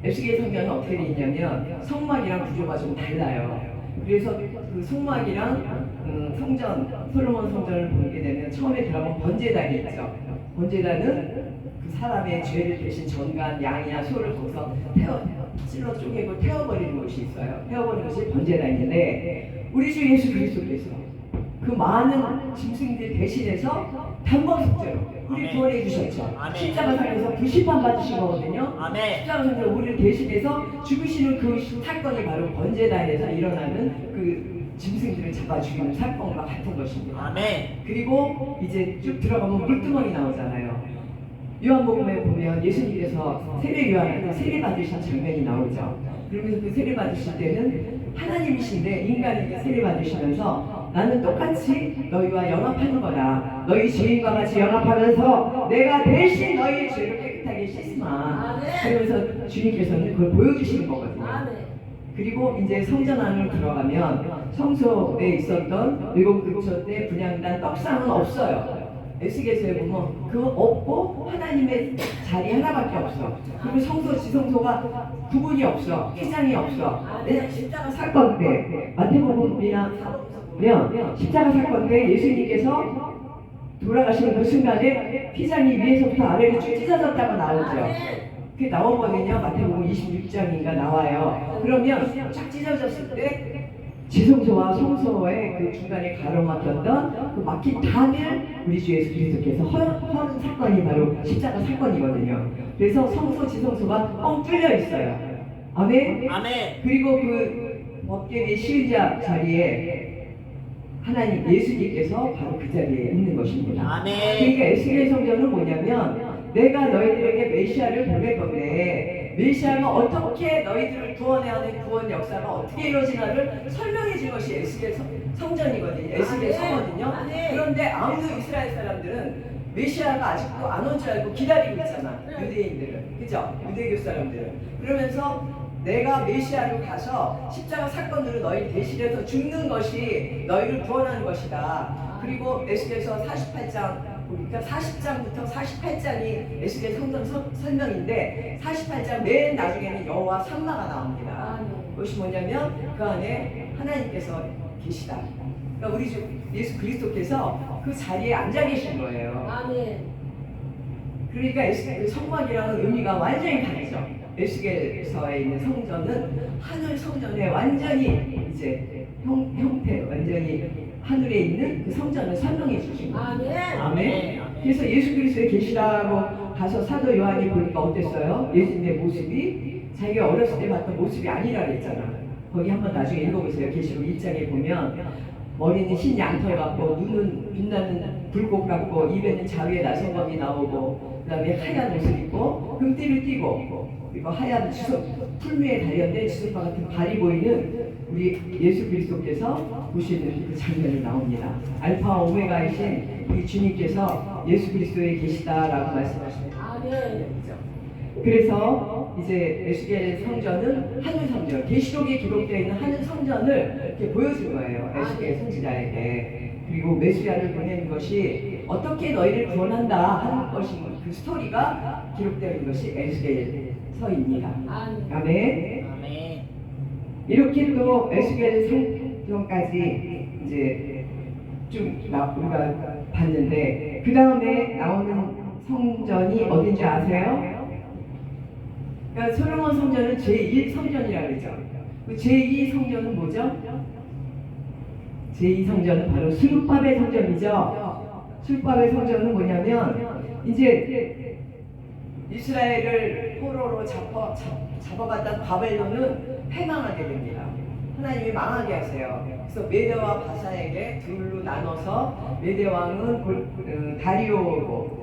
에스겔 성전은 어떻게 되어 있냐면 성막이랑 구조가 좀 달라요. 그래서 그 성막이랑 성전, 솔로몬 성전을 보게 되면 처음에 들어가면 번제단이 있죠. 번제단은 그 사람의 죄를 대신 전간, 양이나 소를 거기서 찔러 쪼개고 태워버리는 곳이 있어요. 태워버리는 것이 번제단인데 우리 주 예수 그리스도께서 그 많은 짐승들 대신해서 단번석죄로 우리 구원해 주셨죠. 아멘. 십자가상에서 그 심판 받으신 거거든요. 아멘. 십자가상에서 우리를 대신해서 죽으시는 그 사건이 바로 번제단에서 일어나는 그 짐승들을 잡아 죽이는 사건과 같은 것입니다. 아멘. 그리고 이제 쭉 들어가면 물두멍이 나오잖아요. 요한복음에 보면 예수님께서 세례 요한한테 세례 받으신 장면이 나오죠. 그러면서 그 세례 받으실 때는 하나님이신데 인간에게 세례 받으시면서 나는 똑같이 너희와 연합하는 거다. 너희 죄인과 같이 연합하면서 내가 대신 너희의 죄를 깨끗하게 씻으마. 그러면서 주님께서는 그걸 보여주시는 거거든요. 그리고 이제 성전 안으로 들어가면 성소에 있었던 일곱 급처 때 분향단 떡상은 없어요. 에스겔서에 보면 그거 없고 하나님의 자리 하나밖에 없어. 그리고 성소 지성소가 구분이 없어. 휘장이 없어. 왜냐면 십자가 사건 때 마태복음이나 보면 십자가 사건 때 예수님께서 돌아가시는 그 순간에 휘장이 위에서부터 아래로 쭉 찢어졌다가 나오죠. 그게 나오거든요. 마태복음 26장인가 나와요. 그러면 쫙 찢어졌을 때 지성소와 성소의 그 중간에 가로막혔던 그 막힌 담을 우리 주 예수 그리스도께서 허는 사건이 바로 십자가 사건이거든요. 그래서 성소 지성소가 뻥 뚫려 있어요. 아멘. 아멘. 그리고 그 법궤의 시의자 자리에 하나님 예수님께서 바로 그 자리에 있는 것입니다. 아멘. 그러니까 에스겔 성전은 뭐냐면 내가 너희들에게 메시아를 보낼 건데 메시아가 어떻게 너희들을 구원해야 하는 구원 역사가 어떻게 이루어지나를 설명해 준 것이 에스겔 성전이거든요. 에스겔 서거든요. 그런데 아무도 이스라엘 사람들은 메시아가 아직도 안 온 줄 알고 기다리고 있잖아. 유대인들은. 그죠? 유대교 사람들은. 그러면서 내가 메시아로 가서 십자가 사건으로 너희 대신해서 죽는 것이 너희를 구원하는 것이다. 그리고 에스겔서 48장 그러니까 40장부터 48장이 에스겔 성전 설명인데 48장 맨 나중에는 여호와 삼마가 나옵니다. 그것이 뭐냐면 그 안에 하나님께서 계시다. 그러니까 우리 주 예수 그리스도께서 그 자리에 앉아 계신 거예요. 그러니까 에스겔 성막이라는 의미가 완전히 다르죠. 에스겔서에 있는 성전은 하늘 성전에 완전히 이제 형태 완전히 하늘에 있는 그 성전을 설명해 주신 거예요. 아멘. 아멘. 그래서 예수 그리스도에 계시다고 가서 사도 요한이 보니까 어땠어요? 예수님의 모습이 자기가 어렸을 때 봤던 모습이 아니라 그랬잖아. 거기 한번 나중에 읽어보세요. 계시록 1장에 보면 머리는 흰 양털 같고 눈은 빛나는 불꽃 같고 입에는 자위의 나성검이 나오고 그다음에 하얀 옷을 입고 금띠를 띠고 그리고 하얀 주석 풀무에 달렸는데 주석과 같은 발이 보이는 우리 예수 그리스도께서 보시는 그 장면이 나옵니다. 알파 오메가이신 우리 주님께서 예수 그리스도에 계시다라고 말씀하십니다. 아멘. 그래서 이제 에스겔 성전은 하늘 성전, 계시록에 기록되어 있는 하늘 성전을 이렇게 보여준 거예요. 에스겔 선지자에게. 그리고 메시아를 보내는 것이 어떻게 너희를 구원한다 하는 것이 그 스토리가 기록되어 있는 것이 에스겔서입니다. 아멘. 아멘. 아멘. 이렇게 또 에스겔 성전까지 이제 좀 우리가 봤는데 그 다음에 나오는 성전이 어딘지 아세요? 그러니까 솔로몬 성전은 제1성전이라고 그러죠. 그 제2성전은 뭐죠? 제2성전은 바로 수르바벨 성전이죠. 수르바벨 성전은 뭐냐면 이제 이스라엘을 포로로 잡아갔던 바벨론은 패망하게 됩니다. 하나님이 망하게 하세요. 그래서 메대와 바산에게 둘로 나눠서 메대 왕은 다리오고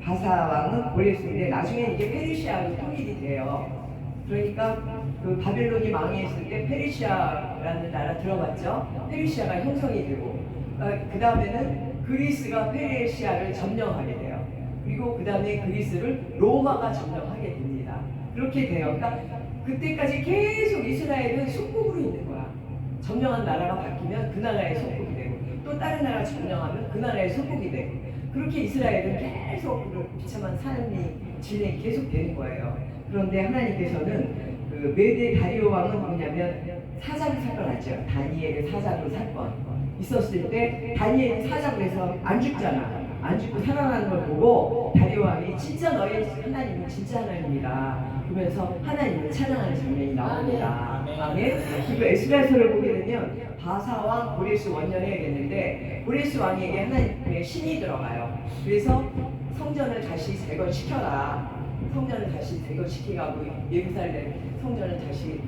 바사 왕은 고레스인데 나중에 이제 페르시아로 통일이 돼요. 그러니까 그 바벨론이 망했을 때 페르시아라는 나라 들어봤죠? 페르시아가 형성이 되고 그 다음에는 그리스가 페르시아를 점령하게 돼요. 그리고 그 다음에 그리스를 로마가 점령하게 됩니다. 그렇게 돼요. 그러니까 그때까지 계속 이스라엘은 속국으로 있는 거야. 점령한 나라가 바뀌면 그 나라의 속국이 되고 또 다른 나라 점령하면 그 나라의 속국이 되고 그렇게 이스라엘은 계속 그 비참한 삶이 진행이 계속 되는 거예요. 그런데 하나님께서는 그 메대 다리오 왕은 뭐냐면 사자굴 사건 알죠? 다니엘의 사자굴 사건 있었을 때 다니엘이 사자굴에서 안 죽잖아. 안 죽고 살아나는 걸 보고 다리오 왕이 진짜 너희 하나님은 진짜 하나님이다. 그러면서 하나님을 찬양하는 장면이 나옵니다. 아멘. 그리고 에스라엘서를 보게 되면 바사왕 고레스 원년해야겠는데 고레스 왕에게 하나님의 신이 들어가요. 그래서 성전을 다시 재건시켜라. 성전을 다시 재건시키고 예루살렘 성전을 다시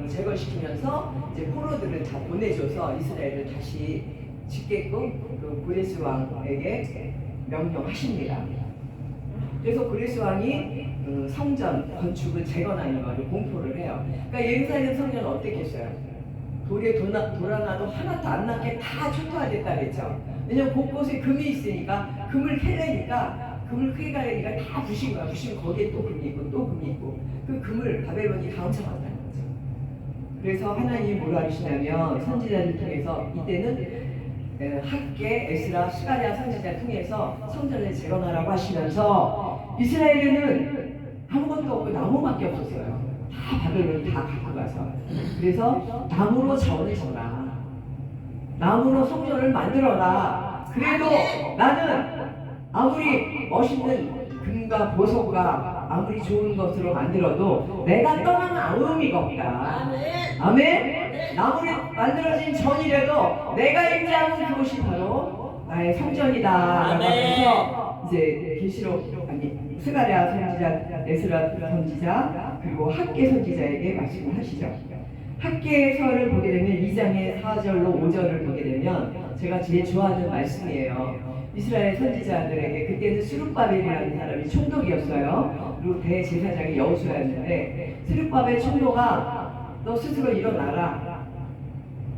재건시키면서 이제 포로들을 다 보내줘서 이스라엘을 다시 짓게끔 그 고레스 왕에게 명령하십니다. 그래서 고레스 왕이 성전 건축을 재건하는 것을 공포를 해요. 그러니까 예루살렘 성전은 어땠겠어요? 돌에 돌아나도 하나도 안 남게 다 초토화됐다 그랬죠. 왜냐면 곳곳에 금이 있으니까 금을 캐내니까 금을 캐가니까 다 부신 거야. 부시면 거기에 또 금이 있고 또 금이 있고 그 금을 바벨론이 다 훔쳐간다는 거죠. 그래서 하나님이 뭐라 하시냐면 선지자를 통해서 이때는 학계, 에스라, 스가랴 선지자를 통해서 성전을 재건하라고 하시면서 이스라엘에는 아무것도 없고 나무밖에 없었어요. 다 바벨론이 다 갖고 가서. 그래서 나무로 자원을 져라. 나무로 성전을 만들어라. 그래도 나는 아무리 멋있는 금과 보석과 아무리 좋은 것으로 만들어도 내가 떠나면 아무 의미가 없다. 아멘? 나무로 만들어진 전이라도 내가 임재하는 그곳이 바로 나의 성전이다. 라면서 이제 계시록 아니 스가랴 선지자, 에스라 선지자 그리고 학계 선지자에게 말씀을 하시죠. 학계서를 보게 되면 2장의 4절로 5절을 보게 되면 제가 제일 좋아하는 말씀이에요. 이스라엘 선지자들에게 그때는 스룹바벨이라는 사람이 총독이었어요. 그리고 대제사장이 여호수아였는데 스룹바벨 총독아 너 스스로 일어나라.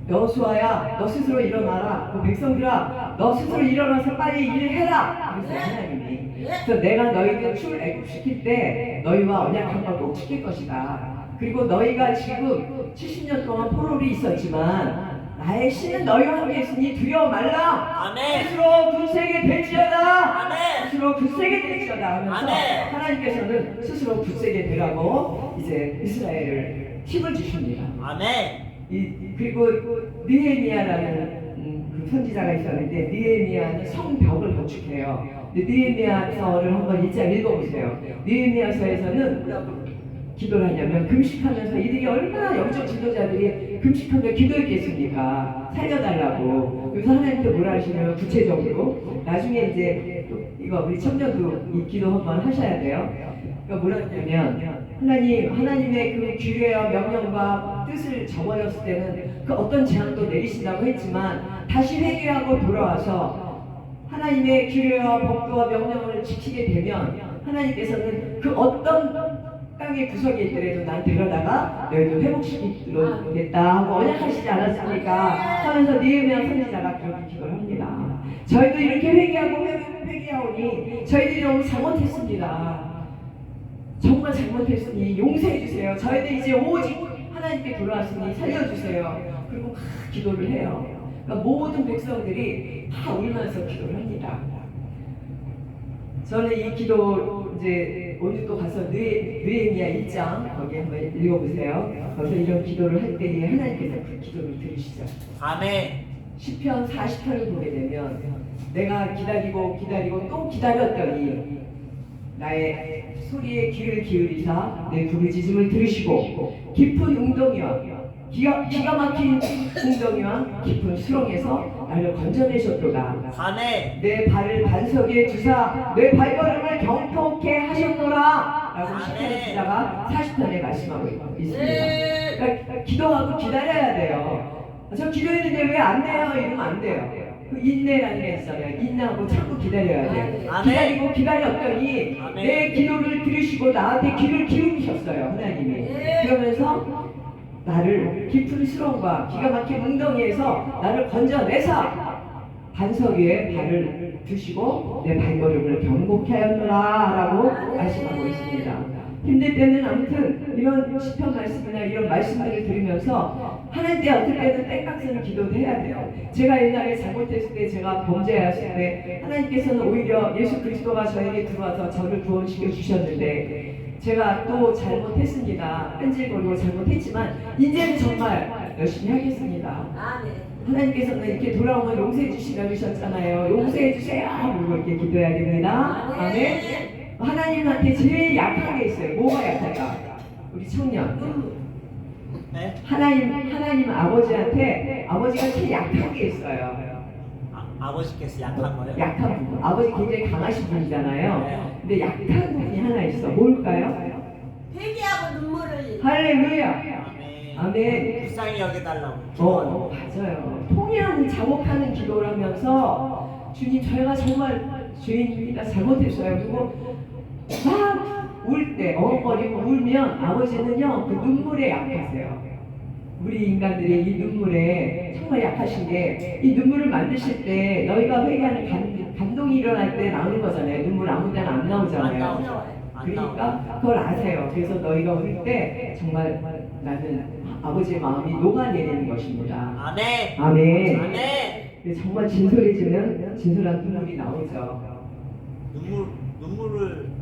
여호수아야 너 스스로 일어나라. 그 백성들아 너 스스로 일어나서 빨리 일을 해라. 그래서 하나님이 그래서 내가 너희들 출애굽시킬 때 너희와 언약한 걸 꼭 지킬 것이다. 그리고 너희가 지금 70년 동안 포로로 있었지만 나의 신은 너희와 함께 있으니 두려워 말라. 아멘. 스스로 굳세게 될지어다. 아멘. 스스로 굳세게 될지어다 하면서 아멘. 하나님께서는 스스로 굳세게 되라고 이제 이스라엘을 힘을 주십니다. 아멘. 그리고 느헤미야라는 그 그 선지자가 있었는데 느헤미야는 성벽을 건축해요. 근데 느헤미야서를 한번 읽어보세요. 느헤미야서에서는 기도를 하냐면 금식하면서 이들이 얼마나 영적 지도자들이 금식하며 기도했겠습니까? 살려달라고. 그래서 하나님께 뭐라 하시냐면 구체적으로 나중에 이제 이거 우리 청년도 이 기도 한번 하셔야 돼요. 그러니까 뭐라 했냐면 하나님의 그 규례와 명령과 뜻을 저버렸을 때는 그 어떤 재앙도 내리신다고 했지만 다시 회개하고 돌아와서 하나님의 규례와 법도와 명령을 지키게 되면 하나님께서는 그 어떤 땅의 구석에 있더라도 난 데려다가 너희도 회복시키겠다 하고 언약하시지 않았습니까? 하면서 느헤미야 선지자가 그렇게 기도를 합니다. 저희도 이렇게 회개하오니 저희들이 너무 잘못했습니다. 정말 잘못했으니 용서해 주세요. 저희들 이제 오직 하나님께 돌아왔으니 살려주세요. 그리고 막 기도를 해요. 그러니까 모든 백성들이 다 울면서 기도를 합니다. 저는 이 기도 이제 오늘 또 가서 느헤미야 1장 거기 한번 읽어보세요. 거기서 이런 기도를 할 때에 하나님께서 그 기도를 들으시죠. 아멘. 시편 40편을 보게 되면 내가 기다리고 또 기다렸더니 나의 소리에 귀를 기울이사 내 부르짖음을 들으시고 깊은 웅덩이와 기가 막힌 웅덩이와 깊은 수렁에서 나를 건져내셨도다. 아멘. 내 발을 반석에 두사 내 발걸음을 경통케 하셨노라 라고 시편 기자가 40편에 말씀하고 있습니다. 그러니까 기도하고 기다려야 돼요. 저 기도했는데 왜 안 돼요? 이러면 안 돼요. 그 인내라는 게 있잖아요. 인내하고 참고 기다려야 돼요. 기다리고 기다렸더니 내 기도를 들으시고 나한테 귀를 기울이셨어요. 하나님이. 그러면서 나를 깊은 수렁과 기가 막힌 웅덩이에서 나를 건져내사 반석 위에 발을 두시고 내 발걸음을 경고케 하였노라 라고 말씀하고 있습니다. 힘들 때는 아무튼 이런 시편 말씀이나 이런 말씀들을 들으면서 하나님께 어떨 때는 땡깡스는 기도도 해야 돼요. 제가 옛날에 잘못했을 때, 제가 범죄했을 때 하나님께서는 오히려 예수 그리스도가 저에게 들어와서 저를 구원시켜 주셨는데 제가 또 잘못했습니다. 뺀질거리고 잘못했지만 이제는 정말 열심히 하겠습니다. 하나님께서는 이렇게 돌아오면 용서해 주시라고 하셨잖아요. 용서해 주세요. 그리고 이렇게 기도해야 됩니다. 아멘. 하나님한테 제일 약한 게 있어요. 뭐가 약할까? 우리 청년. 네? 하나님 아버지한테 아버지가 제일 약한 게 있어요. 아버지께서 약한 거요? 약한 부분. 아버지 굉장히 강하신 분이잖아요. 근데 약한 부분이 하나 있어. 뭘까요? 회개하고 눈물을 할렐루야. 아멘. 아멘. 불쌍히 여겨달라고 기도하는 맞아요. 통해하는 자복하는 기도를 하면서 주님 저희가 정말 죄인입니다. 잘못했어요. 그리고 막 울 때 엉엉거리고 울면 아버지는요 그 눈물에 약하세요. 우리 인간들이 이 눈물에 정말 약하신 게 이 눈물을 만드실 때 너희가 회개하는 감동이 일어날 때 나오는 거잖아요. 눈물 아무 데나 안 나오잖아요. 그러니까 그걸 아세요. 그래서 너희가 울 때 정말 나는 아버지의 마음이 녹아내리는 것입니다. 아멘. 아멘. 아멘. 정말 진솔해지면 진솔한 눈물이 나오죠. 눈물을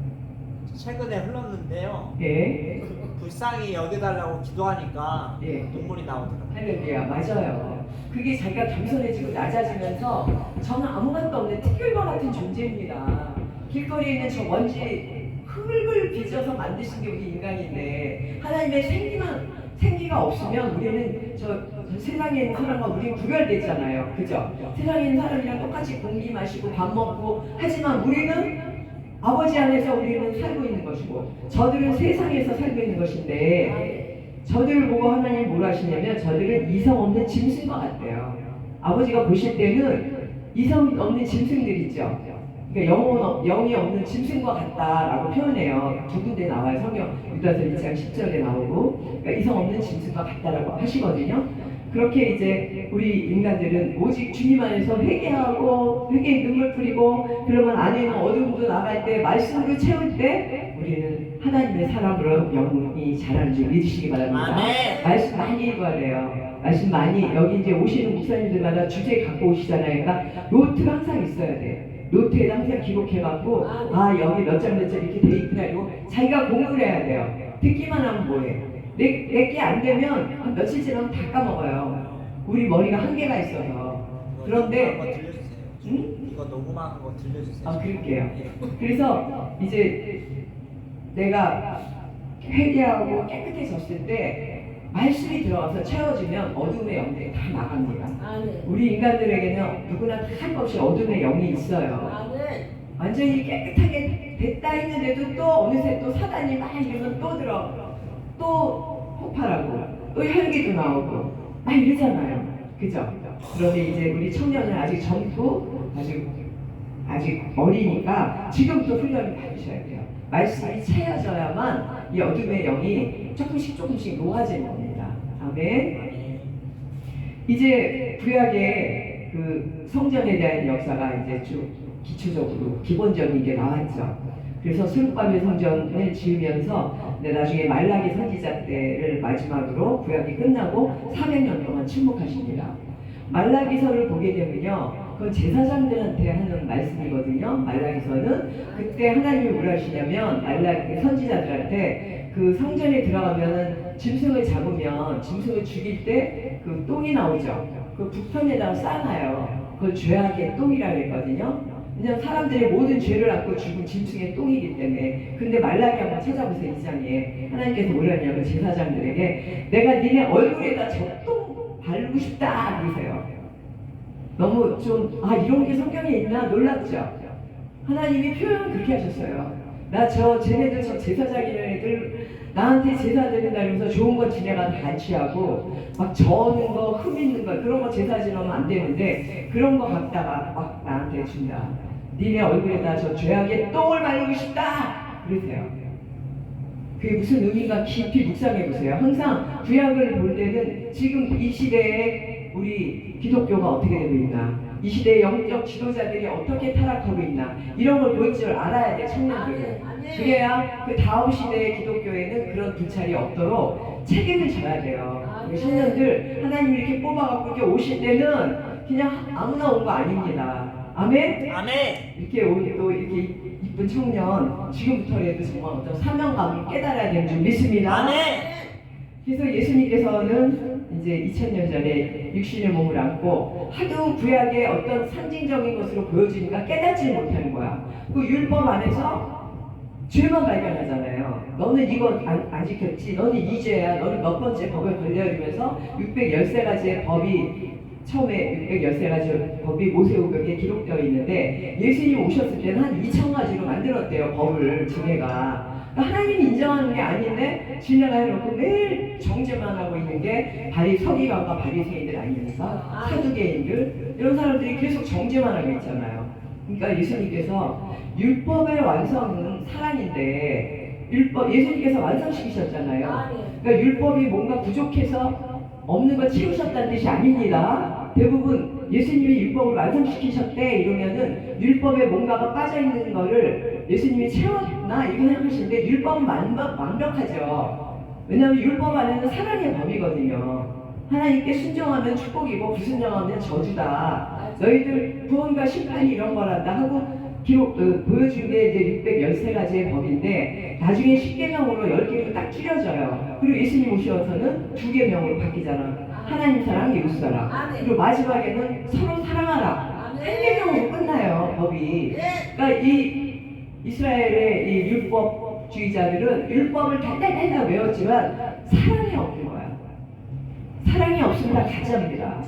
최근에 흘렀는데요. 예. 불쌍히 여겨달라고 기도하니까 예. 눈물이 나오더라고요. 할렐루야. 맞아요. 그게 자기가 겸손해지고 낮아지면서 저는 아무것도 없는 특별과 같은 존재입니다. 길거리에 있는 저 먼지 흙을 빚어서 만드신 게 우리 인간인데 하나님의 생기가 없으면 우리는 저 세상에 있는 사람과 우리는 구별됐잖아요. 그죠? 세상에 있는 사람이랑 똑같이 공기 마시고 밥 먹고 하지만 우리는 아버지 안에서 우리는 살고 있는 것이고 저들은 세상에서 살고 있는 것인데 저들을 보고 하나님 뭐라 하시냐면 저들은 이성 없는 짐승과 같대요. 아버지가 보실 때는 이성 없는 짐승들 있죠. 그러니까 영이 없는 짐승과 같다라고 표현해요. 두 군데 나와요. 성경 유다서 1장 10절에 나오고 그러니까 이성 없는 짐승과 같다라고 하시거든요. 그렇게 이제 우리 인간들은 오직 주님 안에서 회개하고 회개에 눈물 뿌리고 그러면 안에 있는 어둠도 나갈 때 말씀으로 채울 때 우리는 하나님의 사람으로 영이 자라는 줄 믿으시기 바랍니다. 아멘. 말씀 많이 읽어야 돼요. 말씀 많이 여기 이제 오시는 목사님들마다 주제 갖고 오시잖아요. 그러니까 노트가 항상 있어야 돼. 노트에 항상 기록해갖고 아 여기 몇 장 이렇게 돼 있구나 이러고 자기가 공부를 해야 돼요. 듣기만 하면 뭐해? 내게 안 되면 한 며칠 지나면 다 까먹어요. 우리 머리가 한계가 있어서. 이거 그런데 녹음한 거 들려주세요. 응? 이거 녹음한 거 들려주세요. 아, 그럴게요. 예. 그래서 이제 내가 회개하고 깨끗해졌을 때 말씀이 들어와서 채워지면 어둠의 영들이 다 나갑니다. 아멘. 우리 인간들에게는 누구나 다 할 것 없이 어둠의 영이 있어요. 아멘. 완전히 깨끗하게 됐다 했는데도 또 어느새 또 사단이 막 이러면 또 또 폭발하고 또 혈기도 나오고 막 이러잖아요. 그죠? 그런데 이제 우리 청년은 아직 젊고 아직 어리니까 지금부터 훈련을 받으셔야 돼요. 말씀이 채워져야만 이 어둠의 영이 조금씩 녹아지는 겁니다. 아멘. 예. 이제 구약의 그 성전에 대한 역사가 이제 좀 기초적으로 기본적인 게 나왔죠. 그래서 스룹바벨 성전을 지으면서 나중에 말라기 선지자 때를 마지막으로 구약이 끝나고 400년 동안 침묵하십니다. 말라기서를 보게 되면요, 그건 제사장들한테 하는 말씀이거든요. 말라기서는 그때 하나님이 뭐라 하시냐면 말라기 선지자들한테 그 성전에 들어가면은 짐승을 잡으면 짐승을 죽일 때 그 똥이 나오죠. 그 북편에다가 쌓아놔요. 그걸 죄악의 똥이라고 했거든요. 왜냐면 사람들이 모든 죄를 안고 죽은 짐승의 똥이기 때문에. 근데 말라기 한번 찾아보세요. 2장에 하나님께서 뭐라 하냐면 제사장들에게 내가 니네 얼굴에다 젖똥 바르고 싶다 그러세요. 너무 좀 이런 게 성경에 있나 놀랍죠. 하나님이 표현을 그렇게 하셨어요. 쟤네들 저 제사장이라는 애들 나한테 제사 드린다 그러면서 좋은 거 지내가 다 취하고 막 저는 거 흠 있는 거 그런 거 제사 지내면 안 되는데 그런 거 갖다가 막 나한테 준다. 니네 얼굴에다 저 죄악의 똥을 바르고 싶다 그러세요. 그게 무슨 의미가 깊이 묵상해 보세요. 항상 구약을 볼 때는 지금 이 시대에 우리 기독교가 어떻게 되고 있나, 이 시대의 영적 지도자들이 어떻게 타락하고 있나 이런 걸 볼 줄 알아야 돼, 청년들은. 그래야 그 다음 시대의 기독교에는 그런 불찰이 없도록 책임을 져야 돼요. 우리 청년들 하나님이 이렇게 뽑아갖고 이렇게 오실 때는 그냥 아무나 온 거 아닙니다. 아멘? 아멘. 이렇게 또 이렇게 이쁜 청년 지금부터라도 정말 어떤 사명감을 깨달아야 되는 줄 믿습니다. 아멘. 그래서 예수님께서는 이제 2000년 전에 육신의 몸을 안고 하도 구약의 어떤 상징적인 것으로 보여주니까 깨닫지 못하는 거야. 그 율법 안에서 죄만 발견하잖아요. 너는 이거 안 지켰지, 너는 이 죄야, 너는 몇 번째 법에 걸려 이러면서 613가지의 법이 처음에 613가지 법이 모세오경에 기록되어 있는데 예수님이 오셨을 때는 한 2000가지로 만들었대요. 법을 지네가. 하나님이 인정하는 게 아닌데 지네가 해놓고 매일 정죄만 하고 있는 게 서기관과 바리새인들 아닙니까? 사두개인들 이런 사람들이 계속 정죄만 하고 있잖아요. 그러니까 예수님께서 율법의 완성은 사랑인데 예수님께서 완성시키셨잖아요. 그러니까 율법이 뭔가 부족해서 없는 걸 채우셨다는 뜻이 아닙니다. 대부분 예수님이 율법을 완성시키셨대 이러면은 율법에 뭔가가 빠져있는 거를 예수님이 채웠나 이렇게 생각하시는데 율법은 완벽하죠. 왜냐하면 율법 안에는 사랑의 법이거든요. 하나님께 순종하면 축복이고 불순종하면 저주다. 너희들 구원과 심판이 이런 거란다 하고 보여준 게 이제 613가지의 법인데 나중에 10계명으로 10개로 딱 줄여져요. 그리고 예수님 오셔서는 2계명으로 바뀌잖아. 하나님 사랑, 이웃 사랑. 그리고 마지막에는 서로 사랑하라. 1계명으로 끝나요, 법이. 그러니까 이 이스라엘의 이 율법주의자들은 율법을 달달달달 외웠지만 사랑이 없는 거야. 사랑이 없으면 다 가짜입니다.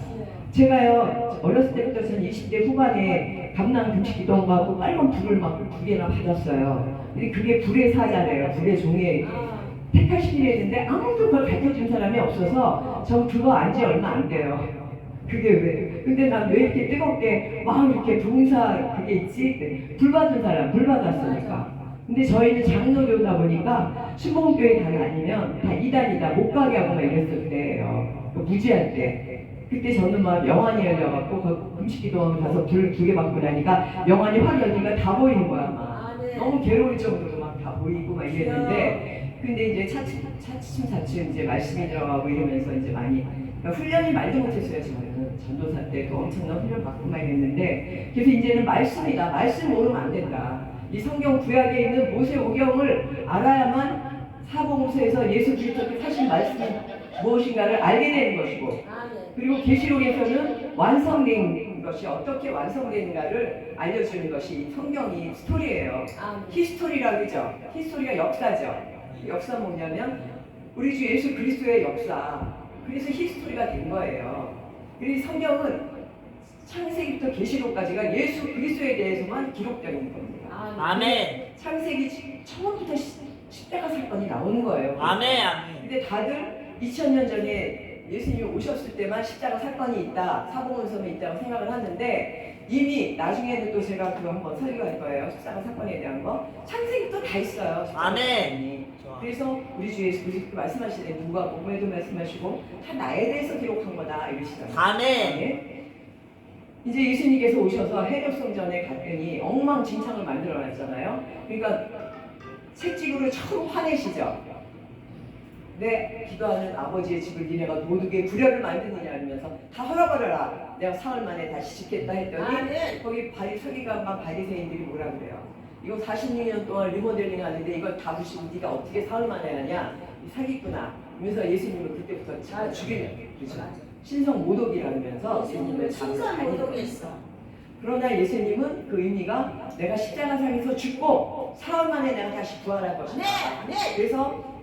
제가요 어렸을 때부터 전 20대 후반에 감난 금식 기도하고 빨간 불을 막 2개나 받았어요. 근데 그게 불의 사자래요. 불의 종에 택하시기로 했는데 아무도 그걸 가르쳐준 사람이 없어서 전 그거 안지 얼마 안 돼요. 그게 왜? 근데 난 왜 이렇게 뜨겁게 막 이렇게 봉사 그게 있지? 불 받은 사람, 불 받았으니까. 근데 저희는 장로교다 보니까 수봉교에 다 다니면 다 이단이다 못 가게 하고 막 이랬을 때예요. 무지할 때. 그때 저는 막 영안이 열려갖고 금식기도원 가서 불 2개 받고 나니까 영안이 확 열리니까 다 보이는 거야 막. 너무 괴로울 정도로 막 다 보이고 막 이랬는데 근데 이제 차츰 이제 말씀이 들어가고 이러면서 이제 많이 그러니까 훈련이 말도 못했어요. 저는 전도사 때도 엄청난 훈련 받고 막 이랬는데 그래서 이제는 말씀이다. 말씀 모르면 안 된다. 이 성경 구약에 있는 모세오경을 알아야만 사복음서에서 예수 그리스도의 사실 말씀이 무엇인가를 알게 되는 것이고 그리고 계시록에서는 완성된 것이 어떻게 완성되는가를 알려주는 것이 이 성경이 스토리예요. 아멘. 히스토리라고 그러죠. 히스토리가 역사죠. 역사 뭐냐면 우리 주 예수 그리스도의 역사. 그래서 히스토리가 된 거예요. 그래서 성경은 창세기부터 계시록까지가 예수 그리스도에 대해서만 기록되어 있는 겁니다. 아멘. 창세기 처음부터 십자가 사건이 나오는 거예요. 아멘. 아멘. 근데 다들 2000년 전에 예수님이 오셨을 때만 십자가 사건이 있다, 사복음서에 있다고 생각을 하는데 이미 나중에는 또 제가 그거 한번 설교할 거예요. 십자가 사건에 대한 거. 창세기도 다 있어요. 십자가 아멘. 사건이. 좋아. 그래서 우리 주 예수 그리스도 말씀하시되 누가 복음에도 말씀하시고 다 나에 대해서 기록한 거다 이러시잖아요. 아멘. 네. 이제 예수님께서 오셔서 헤롯 성전에 갔더니 엉망진창을 만들어놨잖아요. 그러니까 채찍으로 처음 화내시죠. 내 기도하는 아버지의 집을 니네가 도둑의 불혈을 만드느냐 하면서 다 헐어버려라. 내가 사흘 만에 다시 짓겠다 했더니 아멘. 거기 서기관과 바리새인들이 뭐라 그래요? 이거 46년 동안 리모델링 하는데 이걸 다 부시고 네가 어떻게 사흘 만에 하냐? 이 사기꾼아. 그러면서 예수님을 그때부터 다 죽이는 그죠? 신성 모독이라면서 예수님을 신선 모독했어. 그러나 예수님은 그 의미가 내가 십자가상에서 죽고 사흘 만에 내가 다시 부활할 것이다. 네, 네. 그래서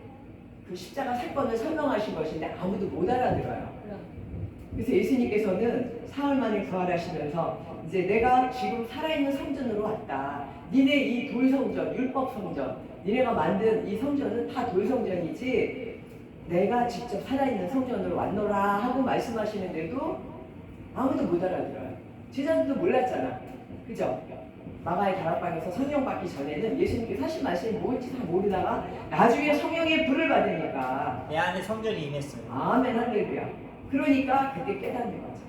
그 십자가 사건을 설명하신 것인데 아무도 못 알아들어요. 그래서 예수님께서는 사흘 만에 부활하시면서 이제 내가 지금 살아있는 성전으로 왔다. 니네 이 돌성전, 율법성전, 니네가 만든 이 성전은 다 돌성전이지 내가 직접 살아있는 성전으로 왔노라 하고 말씀하시는데도 아무도 못 알아들어요. 제자들도 몰랐잖아. 그죠? 마가의 다락방에서 성령 받기 전에는 예수님께서 하신 말씀이 뭔지 다 모르다가 나중에 성령의 불을 받으니까 내 안에 성전이 임했어요. 아멘 할렐루야. 그러니까 그때 깨닫는 거죠.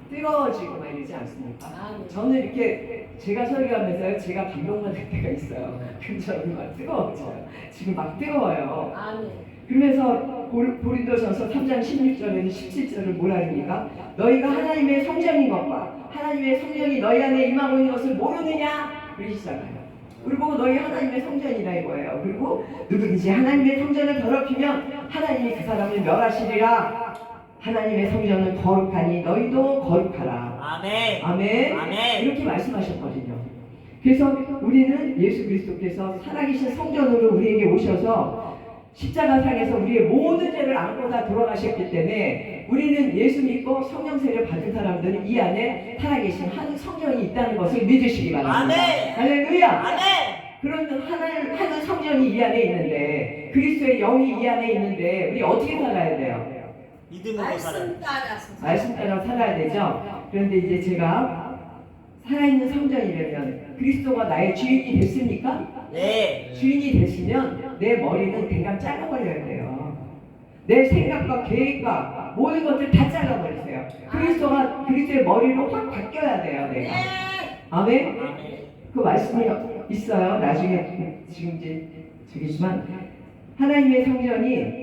뜨거워지고 막 이러지 않습니까? 아멘. 저는 이렇게 제가 설교하면서 제가 감동받을 때가 있어요. 그럼 저는 막 뜨거워져요. 지금 막 뜨거워요. 아멘. 그러면서 고린도전서 3장 16절에는 17절을 뭐라 합니까? 너희가 하나님의 성전인 것과 하나님의 성령이 너희 안에 임하고 있는 것을 모르느냐? 그러시잖아요. 우리 보고 너희 하나님의 성전이다 이거예요. 그리고 누구든지 하나님의 성전을 더럽히면 하나님이 그 사람을 멸하시리라. 하나님의 성전은 거룩하니 너희도 거룩하라. 아멘. 아멘. 아멘. 이렇게 말씀하셨거든요. 그래서 우리는 예수 그리스도께서 살아계신 성전으로 우리에게 오셔서 십자가상에서 우리의 모든 죄를 안고 다 돌아가셨기 때문에 우리는 예수 믿고 성령 세례 받은 사람들은 이 안에 살아계신 한 성전이 있다는 것을 믿으시기 바랍니다. 아멘. 할렐루야. 아멘. 그런 하나님 성전이 이 안에 있는데 그리스도의 영이 이 안에 있는데 우리 어떻게 살아야 돼요? 믿음으로 살아요. 말씀 따라서. 말씀 따라 살아야 되죠. 그런데 이제 제가 살아있는 성전이라면 그리스도가 나의 주인이 됐습니까? 네. 주인이 되시면 내 머리는 대강 잘라버려야 돼요. 내 생각과 계획과 모든 것들 다 잘라버리세요. 그리스도가 그리스도의 머리로 확 바뀌어야 돼요. 네. 내가. 아멘. 아멘. 그 말씀이 있어요. 나중에 지금 이제 저기지만 하나님의 성전이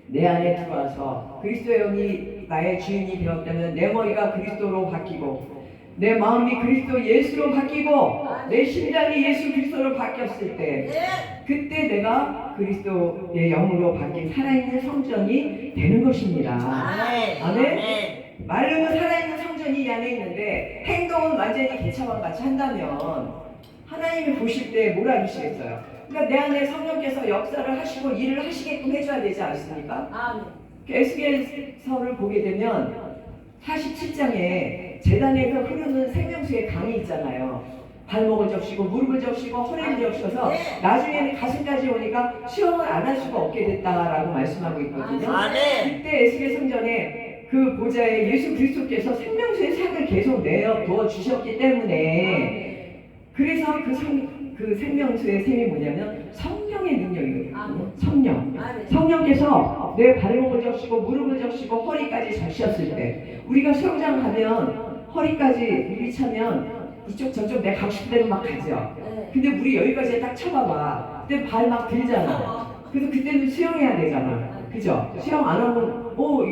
내 안에 들어와서 그리스도의 영이 나의 주인이 되었다면 내 머리가 그리스도로 바뀌고 내 마음이 그리스도 예수로 바뀌고 내 심장이 예수 그리스도로 바뀌었을 때 네. 그때 내가 그리스도의 영으로 바뀐 살아있는 성전이 되는 것입니다. 아멘. 아멘. 말로는 살아있는 성전이 이 안에 있는데 행동은 완전히 개차반 같이 한다면 하나님이 보실 때 뭐라 하시겠어요? 그러니까 내 안에 성령께서 역사를 하시고 일을 하시게끔 해줘야 되지 않습니까? 아멘. 에스겔서를 보게 되면 47장에 제단에서 흐르는 생명수의 강이 있잖아요. 발목을 적시고 무릎을 적시고 허리를 적셔서 네. 나중에는 가슴까지 오니까 수영을 안 할 수가 없게 됐다라고 말씀하고 있거든요. 아멘. 그때 에스겔 성전에 그 보좌에 예수 그리스도께서 생명수의 상을 계속 내어 부어 주셨기 때문에 그래서 그 생명수의 셈이 뭐냐면 성령의 능력이거든요. 아멘. 성령. 아멘. 성령께서 내 발목을 적시고 무릎을 적시고 허리까지 적셨을 때 우리가 수영장 가면 허리까지 물이 차면 이쪽 저쪽 내 가고 싶은 대로 막 가죠. 네. 근데 물이 여기까지 딱 쳐봐봐. 그때 발 막 들잖아. 그래서 그때는 수영해야 되잖아. 그죠? 수영 안 하면 이거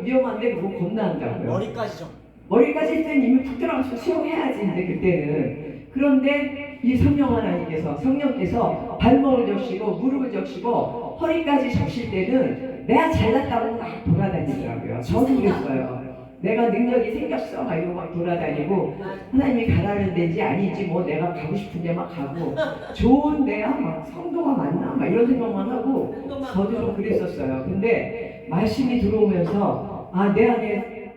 위험한데 그거 겁난다고요. 머리까지 좀. 머리까지 할 때는 이미 푹 들어가서 수영해야지 이제 그때는. 그런데 이 성령 하나님께서 성령께서 발목을 적시고 무릎을 적시고 허리까지 적실 때는 내가 잘났다고 막 돌아다니더라고요. 저도 그랬어요. 내가 능력이 생겼어 막 이러고 막 돌아다니고 하나님이 가라는 데인지 아닌지 뭐 내가 가고 싶은 데만 가고 좋은 데야 막 성도가 많나 막 이런 생각만 하고 저도 좀 그랬었어요. 근데 말씀이 들어오면서 아 내 안에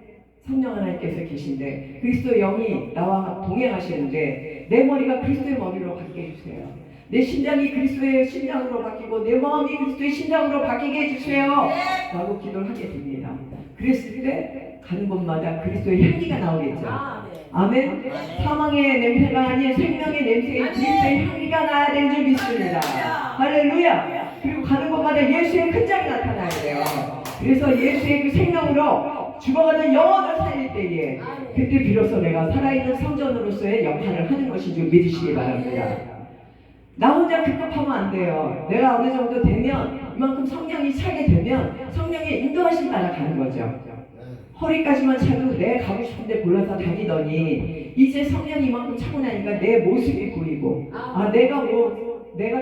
성령 하나님께서 계신데 그리스도의 영이 나와 동행하시는데 내 머리가 그리스도의 머리로 바뀌게 해주세요. 내 심장이 그리스도의 심장으로 바뀌고 내 마음이 그리스도의 심장으로 바뀌게 해주세요 라고 기도를 하게 됩니다. 그랬을 때 가는 곳마다 그리스도의 향기가 나오겠죠. 아멘. 사망의 냄새가 아닌 생명의 냄새에 그리스도의 향기가 나야 되는 줄 믿습니다. 할렐루야. 그리고 가는 곳마다 예수의 흔적이 나타나야 돼요. 그래서 예수의 그 생명으로 죽어가는 영혼을 살릴 때에 그때 비로소 내가 살아있는 성전으로서의 역할을 하는 것인 줄 믿으시기 바랍니다. 나 혼자 급급하면 안 돼요. 내가 어느 정도 되면 이만큼 성령이 차게 되면 성령의 인도하심 따라 가는 거죠. 허리까지만 차도 내 가고 싶은데 골라서 다니더니 이제 성령이 이만큼 차고 나니까 내 모습이 보이고 아 내가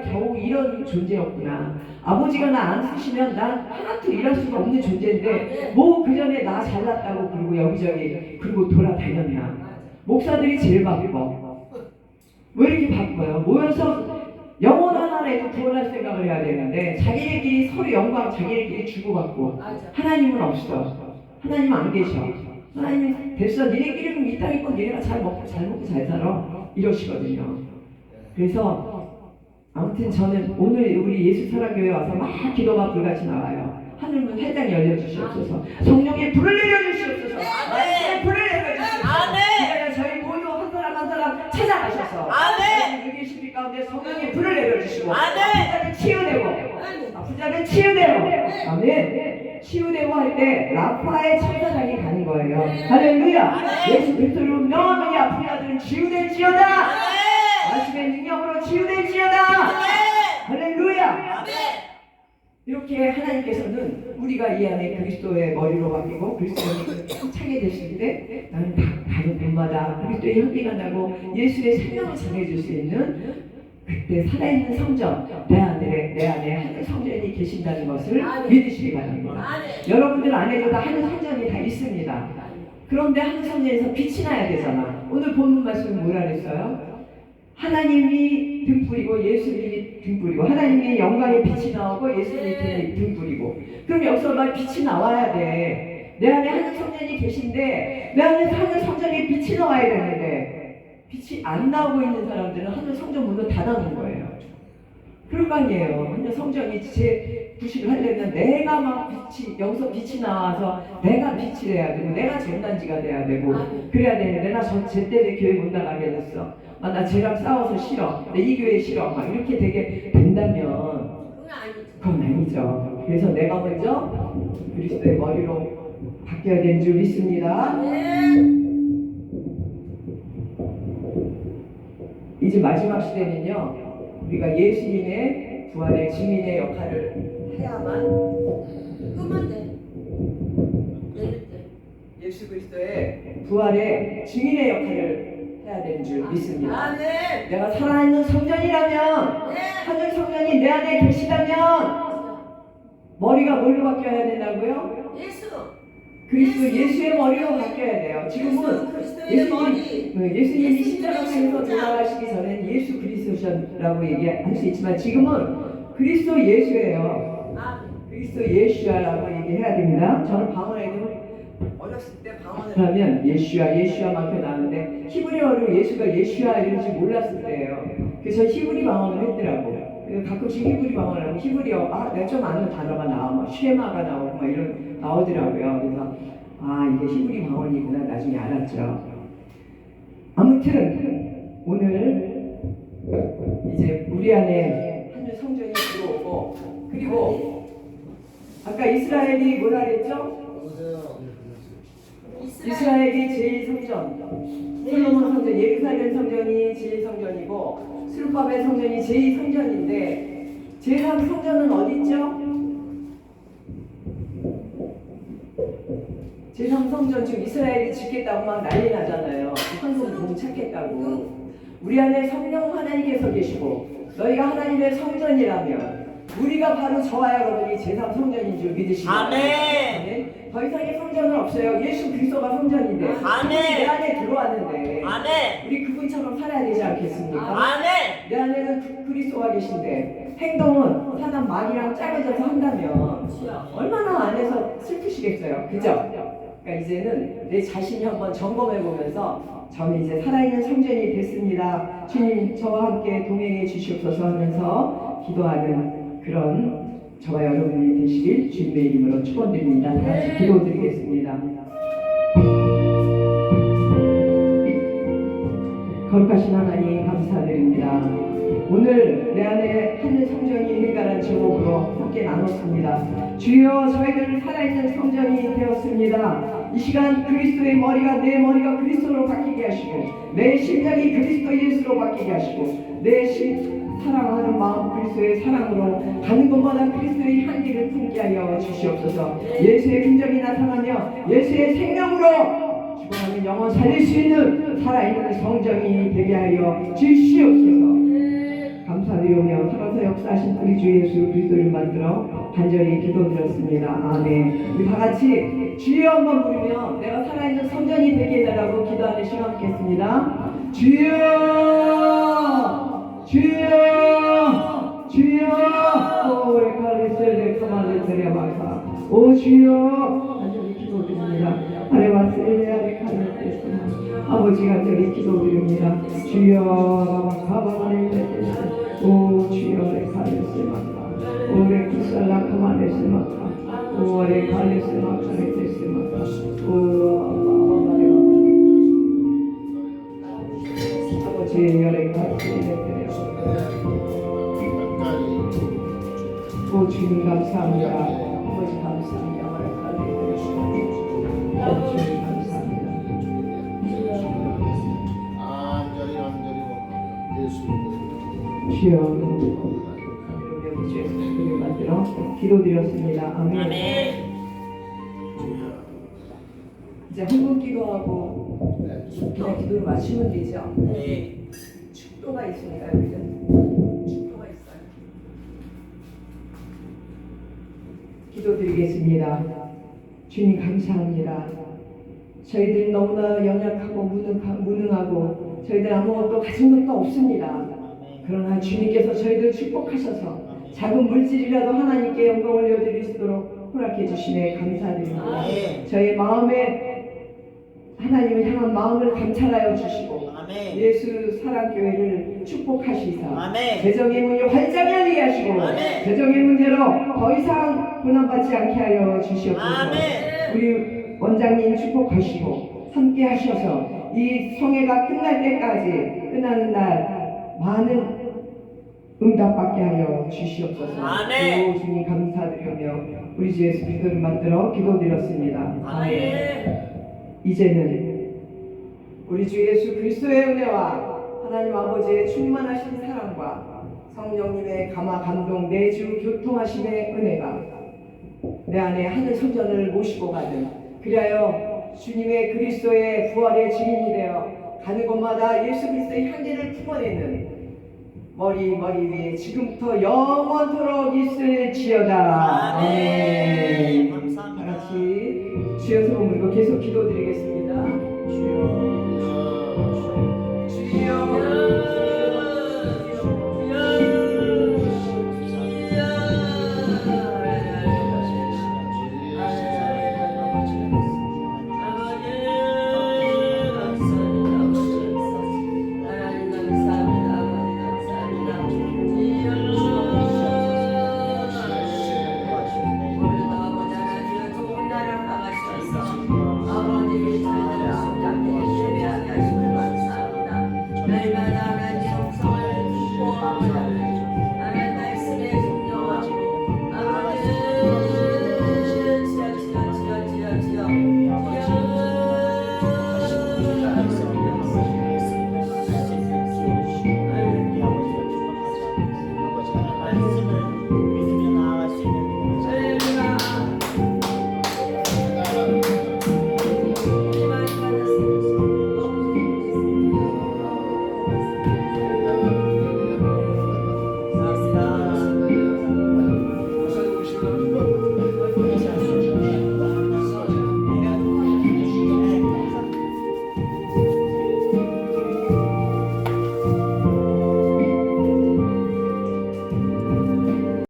겨우 이런 존재였구나. 아버지가 나 안 쓰시면 난 하나도 일할 수가 없는 존재인데 뭐 그전에 나 잘났다고 그리고 여기저기 그리고 돌아다녔나. 목사들이 제일 바빠. 왜 이렇게 바빠요? 모여서 영혼 하나라도 구원할 생각을 해야 되는데 자기네끼리 서로 영광 자기네끼리 주고받고 하나님은 없어. 하나님 안 계셔. 하나님이 됐어. 니네끼리는 이 땅 있고 니네가 잘 먹고 잘 살아. 이러시거든요. 그래서 아무튼 저는 오늘 우리 예수사랑교회 와서 막 기도가 불같이 나와요. 하늘문 활짝 열려주시옵소서. 성령의 불을 내려주시옵소서. 말씀의 불을 내려주시옵소서. 그래야 저희 모두 한 사람 한 사람 찾아가셔서 여기 계신 비 가운데 성령의 불을 내려주시고 아프자는 치유되고 아프자는 치유되고 아멘. 치유되고 할 때 라파의 천사장이 가는 거예요. 할렐루야. 예수 그리스도로 명하노니 아픈 자들은 치유될지어다. 말씀의 능력으로 치유될지어다. 할렐루야. 이렇게 하나님께서는 우리가 이 안에 그리스도의 머리로 바뀌고 그리스도의 차게 됐을 때 나는 다른 곳마다 그리스도의 향기가 나고 예수의 생명을 전해줄 수 있는 그때 살아있는 성전 내 안에 하늘 성전이 계신다는 것을 믿으시기 바랍니다. 여러분들 안에도 다 하늘 성전이 다 있습니다. 그런데 하늘 성전에서 빛이 나야 되잖아. 오늘 본문 말씀은 뭐라 그랬어요? 하나님이 등불이고 예수님이 등불이고 하나님의 영광의 빛이 나오고 예수님이 등불이고 그럼 여기서 막 빛이 나와야 돼. 내 안에 하늘 성전이 계신데 내 안에 하늘 성전에 빛이 나와야 되는데 빛이 안 나오고 있는 사람들은 하늘 성전 문을 닫아놓은 거예요. 그럴 거 아니에요. 하늘 성전이 제 구실을 하려면 내가 막 여기서 빛이 나와서 내가 빛이 돼야 되고 내가 전단지가 돼야 되고 그래야 되는데 나 제때 교회 못 나가게 됐어. 나 쟤랑 싸워서 싫어. 이 교회 싫어. 막 이렇게 되게 된다면 그건 아니죠. 그래서 내가 먼저 그리스도의 머리로 바뀌어야 되는 줄 믿습니다. 이제 마지막 시대는요. 우리가 예수님의 부활의 증인의 역할을 해야만 예수 그리스도의 부활의 증인의 역할을 해야 되는 줄 믿습니다. 내가 살아있는 성전이라면 하늘 성전이 내 안에 계시다면 머리가 뭘로 바뀌어야 된다고요? 예수의 머리로 바뀌어야 돼요. 지금은 예수님이 십자가에서 돌아가시기 전에는 예수 그리스도라고 얘기할 수 있지만 지금은 그리스도 예수예요. 그리스도 예수야라고 얘기해야 됩니다. 저는 방언에도 어렸을 때 방언을 하면 예수야만큼 나왔는데 히브리어로 예수가 예수야 이런지 몰랐을 때예요. 그래서 히브리 방언을 했더라고요. 그래서 가끔씩 히브리 방언을 하면 히브리어 내가 좀 아는 단어가 나와 막 쉐마가 나오고 막 이런 나오더라고요. 그래서 이게 히브리 방언이구나 나중에 알았죠. 아무튼 오늘 이제 우리 안에 하늘 성전이 들어오고 그리고 아까 이스라엘이 뭐라 그랬죠? 이스라엘이 제2성전, 솔로몬 성전, 예루살렘 성전이 제1성전이고 스룹바벨 성전이 제2성전인데 제3성전은 어디 있죠? 제3성전 지금 이스라엘이 짓겠다고 막 난리 나잖아요. 한국 공 찾겠다고. 우리 안에 성령 하나님께서 계시고 너희가 하나님의 성전이라면 우리가 바로 저와 여러분이 제3성전인 줄 믿으시면 아멘. 더 이상의 성전은 없어요. 예수 그리스도가 성전인데 아멘. 내 안에 들어왔는데 아멘. 우리 그분처럼 살아야 되지 않겠습니까? 아멘. 내 안에는 그리스도가 계신데 행동은 사단 마귀랑 짜여져서 한다면 얼마나 안에서 슬프시겠어요. 그죠? 그러니까 이제는 내 자신이 한번 점검해 보면서 저는 이제 살아있는 성전이 됐습니다. 주님 저와 함께 동행해 주시옵소서 하면서 기도하는 그런 저와 여러분이 되시길 주님의 이름으로 축원드립니다. 다 같이 기도드리겠습니다. 거룩하신 하나님 감사드립니다. 오늘 내 안에 하늘 성전이 있는가라는 제목으로 함께 나눴습니다. 주여 저희들 살아있는 성전이 되었습니다. 이 시간 그리스도의 머리가 내 머리가 그리스도로 바뀌게 하시고 내 심장이 그리스도 예수로 바뀌게 하시고 내 사랑하는 마음 그리스도의 사랑으로 가는 곳마다 그리스도의 향기를 품게 하여 주시옵소서. 예수의 긍정이 나타나며 예수의 생명으로 죽어가는 영혼 살릴 수 있는 살아있는 성전이 되게 하여 주시옵소서. 감사드리며 살아서 역사하신 우리 주 예수 그리스도를 만들어 간절히 기도드렸습니다. 아멘. 우리 다같이 주여 한번 부르며 내가 살아있는 성전이 되게 해달라고 기도하는 시간 갖겠습니다. 주여 주여 주여 오래 칼리셀레 카말레세레 마사 오 주여 간절히 기도드립니다. 아레와 셀레아레 칼리셀레 아버지 간절히 기도드립니다. 주여 가바마레세레 오 주여 레 칼리셀레 마사 오레 쿠살라 카말레세레 마사 오레 칼리셀레 마사 레세레 마사 오 아버지 열에 칼리셀레 오 주님 감사합니다. 아버지 감사합니다. 주님 감사합니다. 주여 우리 주님을 만들어 기도드렸습니다. 아멘. 아멘. 이제 한국 기도하고 그냥 기도를 마치면 되죠. 네. 축도가 있습니다. 여기는 축도가 있어요. 기도드리겠습니다. 주님 감사합니다. 저희들 너무나 연약하고 무능하고 저희들 아무것도 가진 것도 없습니다. 그러나 주님께서 저희들 축복하셔서 작은 물질이라도 하나님께 영광 올려드릴 수 있도록 허락해 주시네 감사드립니다. 저희 마음에 하나님을 향한 마음을 감찰하여 주시고 아멘. 예수 사랑교회를 축복하시사 아멘. 재정의 문이 활짝 열리게 하시고 아멘. 재정의 문제로 더 이상 고난받지 않게 하여 주시옵소서. 아멘. 우리 원장님 축복하시고 함께 하셔서 이 성회가 끝날 때까지 끝나는 날 많은 응답받게 하여 주시옵소서. 아멘. 오 주님 감사드리며 우리 주 예수 그리스도를 만들어 기도드렸습니다. 아멘. 이제는 우리 주 예수 그리스도의 은혜와 하나님 아버지의 충만하신 사랑과 성령님의 감화 감동 내주 교통하심의 은혜가 내 안에 하늘 성전을 모시고 가는 그리하여 주님의 그리스도의 부활의 증인이 되어 가는 곳마다 예수 그리스도의 향기를 품어내는 머리 위에 지금부터 영원토록 있을지어다. 아멘. 감사합니다. 다 같이 주여 소금으로 계속 기도드리겠습니다. 주여.